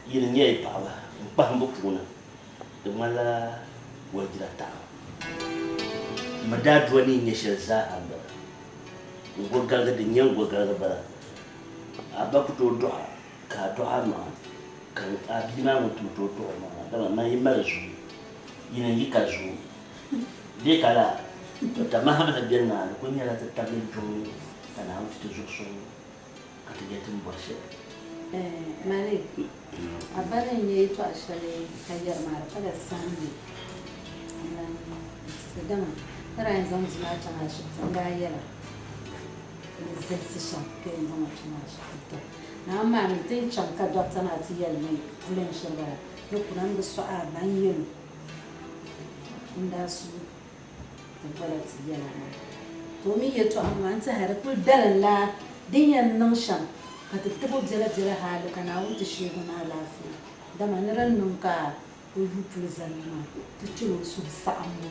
yin nye pa ba mbu kuna de mala wajira ta madad wani nye shaza amba ngo galga de nyango galga ba abaku to do ka to ama kan abima mutu to ma da ma yimarzu yin yi kazu de kala to tamama da biyan na kunya la ta tabin to kana wuce ta zo so ati yetim borshe mare abaran yayi to ashale kayyar mara kada sani dama tara yanzu mun zama tana shi tanga yara zai su shan kai mun tana shi na amma mun tin chanka doctor na ti yel mai kullun shi ba no kunan da su a ban yin inda su tabbata ti yela to mi yato amma an ta har kul dalalla dinyan nan shan ka tattabo jira halu kana wuce shi na lafiya da manaran nunka ko yu pulzanima to ciro su sa'amu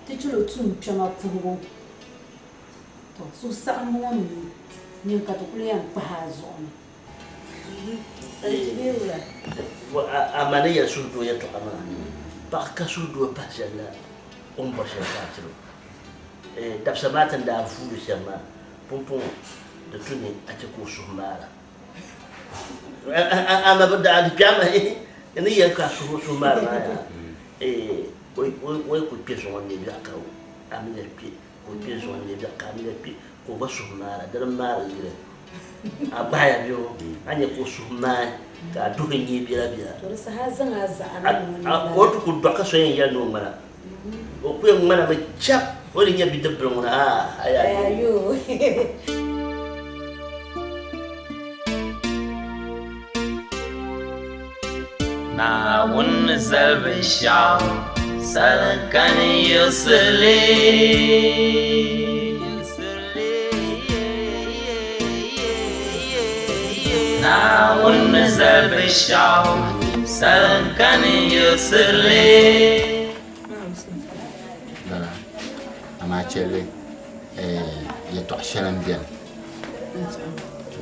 to ciro tun chama pugo to su sa'amu mu ni ka to kuliyan pahazo amane ya sudo ya to amana ba ka sudo pa jala on ba sha patro dab samatan da fulu shama pompon da tuni a ce ko su mara ama bada da piyama ni ya ka su mara oi ko peso wonde bi aka o amina pi ko peso wonde bi aka amina pi ko ba su mara da mara dire abaya biyo anya ko su mara ka duhin yi biya to sa hazan azan wato ku doka so yin ya no mara o ku yin mana mai chap wani ya bi dabbin wani ayayo na wani zalbin sha sarkanin yusule na wani zalbin sha sarkanin yusule ama chele ya to sharan bian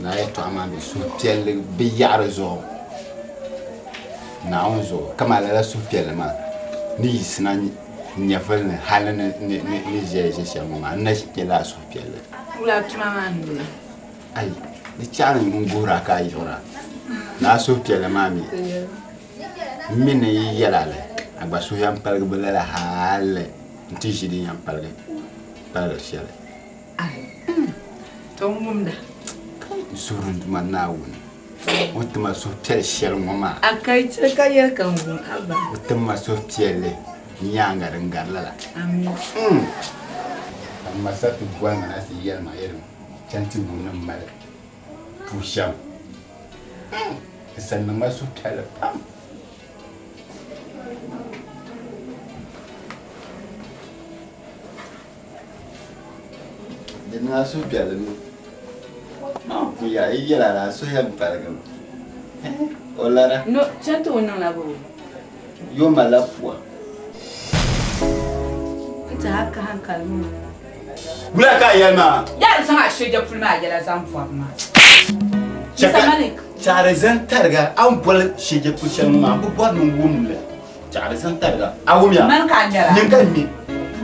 na ya to ama bi su piel bi yar zo na onzo kama la su piel ma ni sina nya fal ne halane ni je shama na shi la su piel ula tuma mande ai ni chana ngura ka yora na su piel ma mi mine yala le agba su yam palga bela hale nti jidi yam palga para shele ai to mumda surun manawun utma so tel shel mama akai tsaka ya kangu aba utma so tele nyanga ngala amin amma satu buwan na si yel ma yel chanti bunam mal pusham sannan ma so tele pam na su piala ni no kuya iyala la so ya parga olara no chanto wona la bo yo malapwa ita haka hankali mu bula ka yalma ya san a sheje fulma ya la zan fuwa ma chare zan targa an bol sheje pushan ma bu bor mun wumle chare zan targa awumya man ka nyara nin kan mi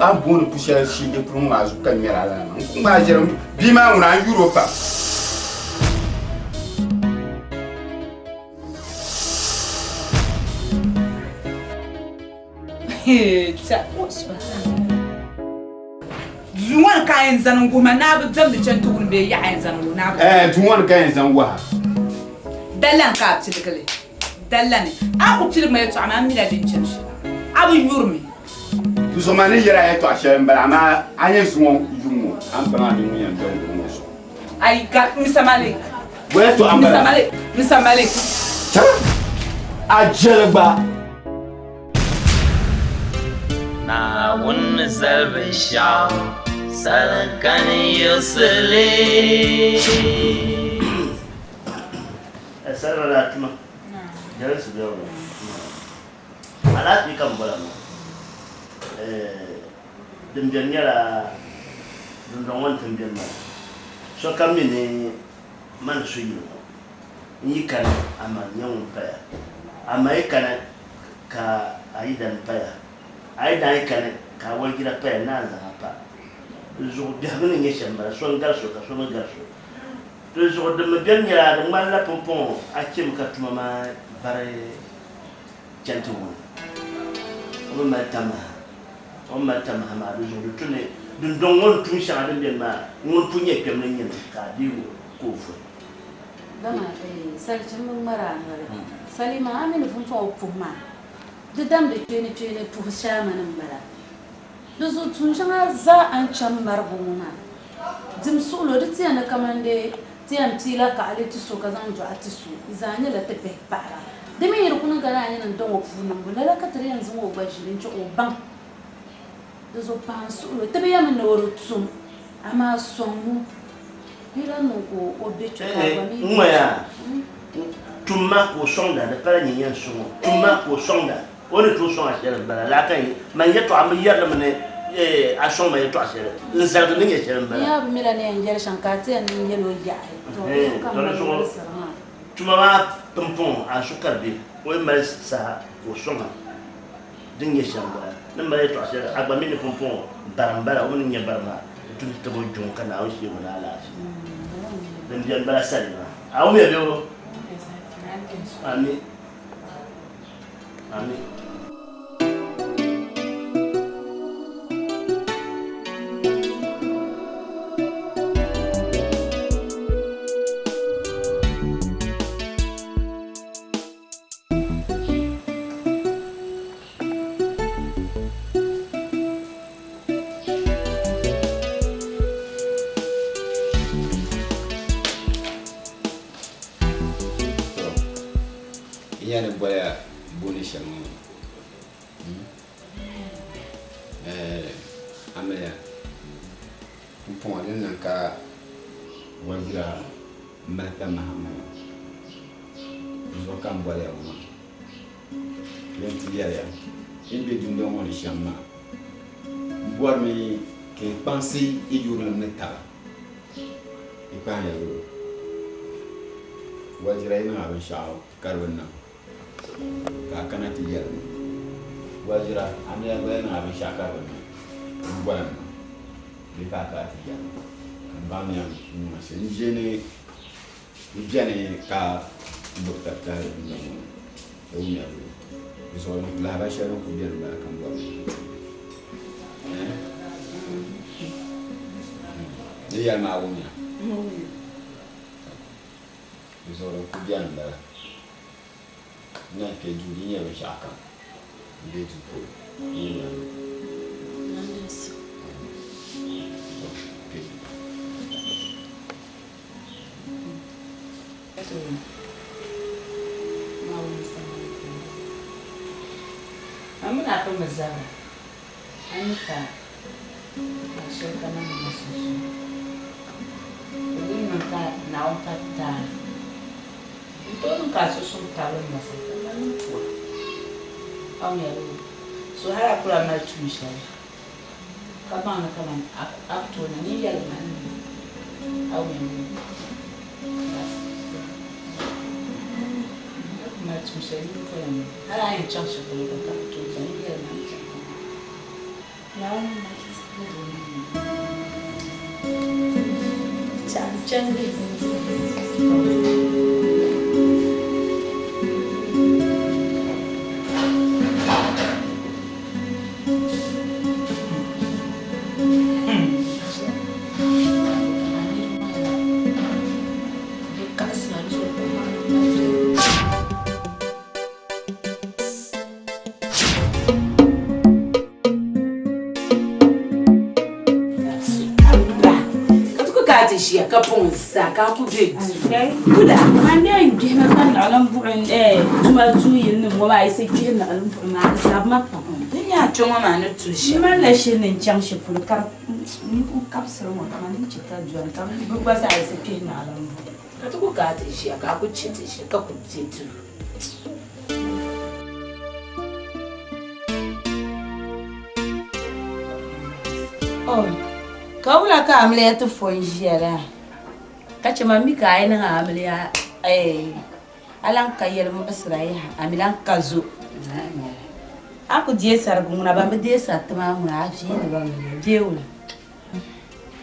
an bon pushan sheje pun ma zu kan nyara la ma jeram bi ma una Europa Zuwan kayan zanen goma na bi zan da can tuhun bai yi ayin zanen na bi. Zuwan kayan zan wa. Dallan ka ci dikale. Dallan. Aku ci mai to amma mi da din cin shi. Abu yurmi. Tu so mani yira ya to ashe mbala ma anye zuwan yumo. An fama ni mu yan don ko so. Ai ga Mr. Malik. Where to ambala? Mr. Malik. Ajelba. na wani zalbin sha sarkanin yusule sarra da tuma jare su da wani ala ti kan bala ma dimbiyan yara dundon wani dimbiyan ma so kan mini man su yi kan amma yawon faya amma yi kan ka ayi dan faya ai dai kan ka wal gida pa na za pa zo de hanin ne shamba so garso ka so garso to zo de me bien yara de mal la pompon a kim ka tuma ma bare jantu o ma tama ma do zo to ne dun don won tun sha de bien ma won punye pem ne nyen ka di ko fo dama sarcin mun mara ngare salima amin fun fa opuma de dam de tene pour chama nan mara do zo tun shanga za an cham marbuma dim solo de tiana kamande tiam tila ka ale tiso ka zan jo atisu izanya la te para de me yiro kunun kana nan don opuna ngula ka tare yanzu mo ba jirin ci oban do zo pan solo te be yam no ro tsum ama somu Mira no go obecho ka mi. Moya. Tuma ko sonda da para nyen sumo. Tuma ko sonda. Woni to son a shere bala la kan man yeto am yar mane a son ma yeto a shere. Nzal de nyen shere bala. Ya bi mira ne nyer shankati an yelo ya. Tuma ma pompon a sukarbi. O ma sa ko songa. Dinye shamba. Na ma yeto a shere agba mi ne pompon barambara o ni barama. Tu te bo jon kana o shi wala la. Dan dia bala salima. Awo me beo. Amin. Amin. Yani boya boni shamu amaya mpon nan ka wajira mata mahamma zo kan boya mo lenti ya imbe dundo mo shamma boar mi ke penser e jour na ta e pa ya wajira ina abin sha'aw karwanna ka kana tiyar wajira amiya bayana abin shakar wannan gwanan ne ka tiyar kan ba mu yan masin jene ka doktor ta da mu wuya so la ba sharon ku biyan ba kan ba ne ya ma wuya so ku biyan ba na ke juri ya shaka de tuko ni na amina to mazara anika ashaka na masusu ni manta na opata todo caso são talos mas não foi ao meu so hara kula na tumisha kama na kama akto na ni yale mani ao meu na tumisha ni kwa ni hara ya chance kwa akto na ni yale mani na chan ya kapon sa ka ku be kuda man dai ngi na kan alam bu'in kuma tuyin nin wa mai sai kin na alam bu'in ma sa ma fa din ya choma ma na tu shi man la shi nin chang shi ful kar ni ku kapsar mo ma ni ci ta juan kam bu ba sa sai kin na alam ka tu ku ka ta shi ka ku ci ta shi ka ku ci tu oh kawula ka amle ya tufo njera kace mami ka ai nan amle ya alan kayel mo basrai amilan kazo aku die sargu na ba me die satma mu na afi ne ba me deula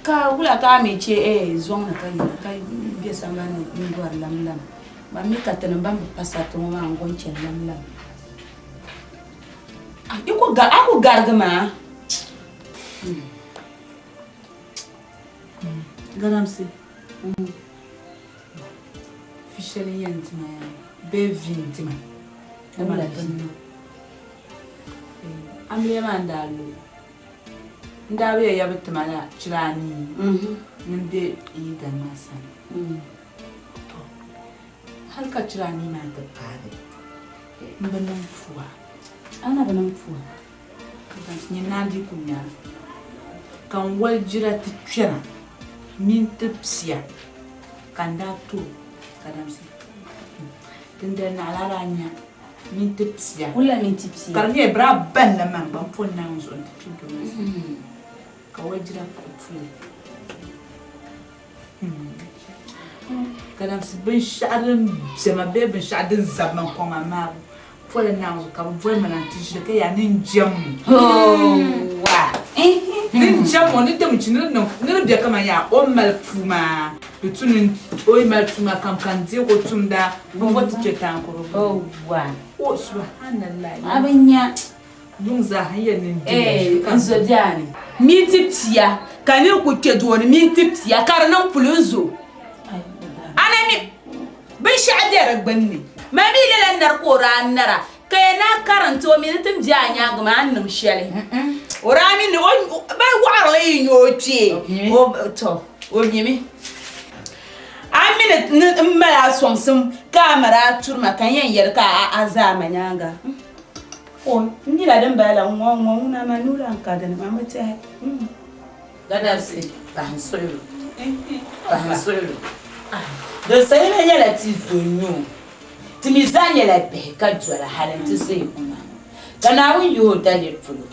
ka wula ka me ce zon na kai be sama ne ngwar lamlam mami ka tan ba pasato ma ngonche lamlam iko ga aku gargama Garamsi. sheli yentima be vintima amala tanno amle mandalu ndabe ya bitma na chirani ninde idan masan halka chirani na da pade mbanan fuwa ana banan fuwa kan ni nandi kunya kan waljira tchera min tipsia kan da to kadamsi tunda na alaranya min tipsia wala min tipsia karne bra ban na man ban fon na unzo tipido ka waljira fule kadamsi bin shadin zama be bin shadin zaman kuma ma fole na unzo ka voy mananti ke ya nin jam wa nin jam ni dem chinin no ni be kama ya o malfuma tunin o malfuma kan je ko tunda bon wata ce ta ko wa o subhanallah abanya dun za hayya nin kan zo jani mi tipsia kanir ku ke do ni mi tipsia karnan pulunzo ana mi bin sha'adiyar gbanni ma bi lalan nar qur'an nara kai na karanto mi tum janya guma annum shele orami ni ba waro yi nyochi o to o nyimi amina mmala somsum kamera turma kan yan ka azama nyanga o ni la dan bala ngongo na manura ka da mamata gada se bansolo do sai na yala ti zonyo timizanye la be ka twala halin sai kuma kana wi yo dale fulo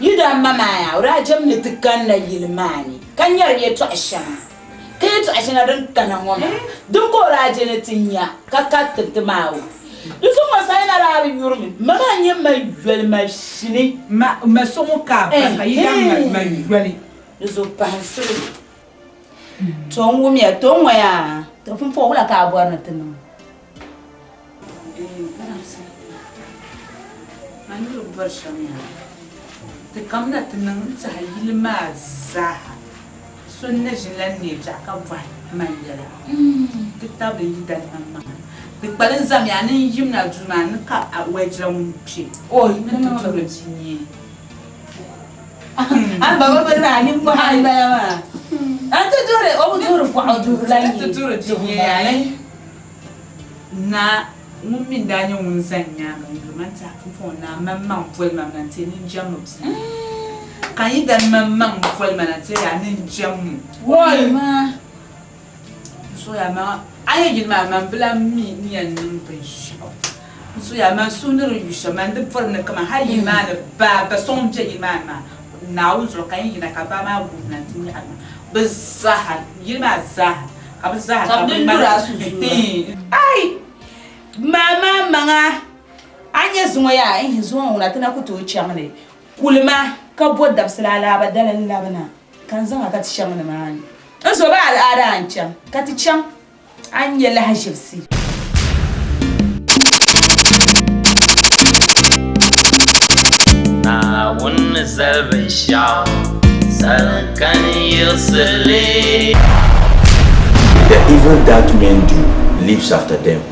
yida mama ya ura jamni tukan na yilmani kan yar ye to ashana kai to ashana don kana ngoma dun ko raje ne tinya ka tantamawo dusu masai na rabi yurmi mama nyem mai yel mashini ma so mo ka ka yida ma yeli dusu pansu to ngumi ya to ngoya to fumfo wala ka abwar na tinu Anilo vershamia. Te kamna tenang sahil mazaha. Sunna jilan ne jaka vai manjala. Te tabli dan mama. Te palan zamia ne yimna juman ka awajra mpi. Oh, ina to rojini. An baba bana ni mo hay baya ma. An to dore o dore ko dore la ni. To dore jini na mummin danyo mun sanya manta fufo na mamman fulma nan te nin jamu kan yi dan mamman fulma nan te ya nin jamu woi ma so ya ma ayi gin ma man bla mi ni an nin bin shaw so ya ma sunur yu shaman da furna kama hayi ma da ba son je yi ma na uzo kan yi na ka ba ma bu nan tin ya bizaha yi ma zaha ka bizaha ka ba ai mama manga anya zuwa ya in zuwa una tana kuto chamne kulma ka bodda salala badalan labana kan zama ka tishamne mani so ba al'ada an can ka ti can anya lahashifsi na wun zalbin shaw salan yusli the evil that men do lives after them.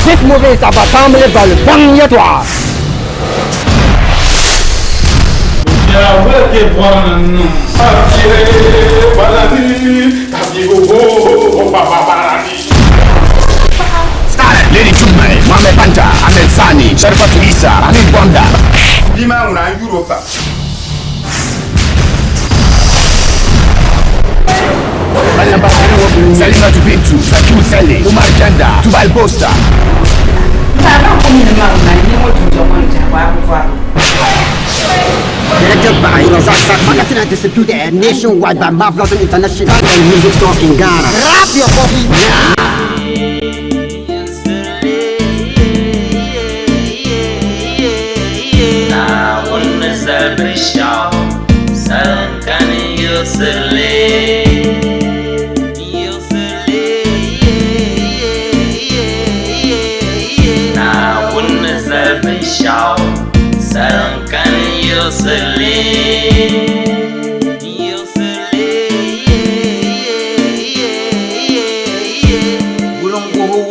This movie is about family value. Bang yatwa. Ya weke bwana no. Afie balani tabigo babarani. Star Lady Jumai, Mame Panta, Ahmed Sani, Sharifatu Isa, Hamid Bonda. Lima una Europa. Salima Tubintu, Sakiu Sele, Umar Janda, Tubal Bosta. Directed by Rozak Magazine and distributed nationwide by Mavlodon International and Music Stores in Ghana. Rap your coffee now!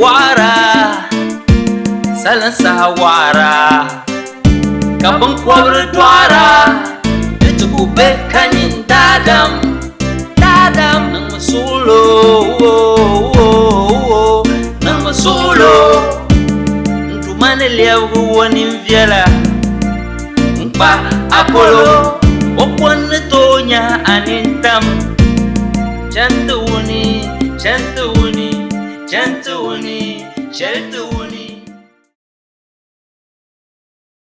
Water salan sahawara kabang kwabra dwara etuku bekanyin dadam nang masulo ntumane lewu woni viela mpa apolo opone tonya anintam Gentlewoody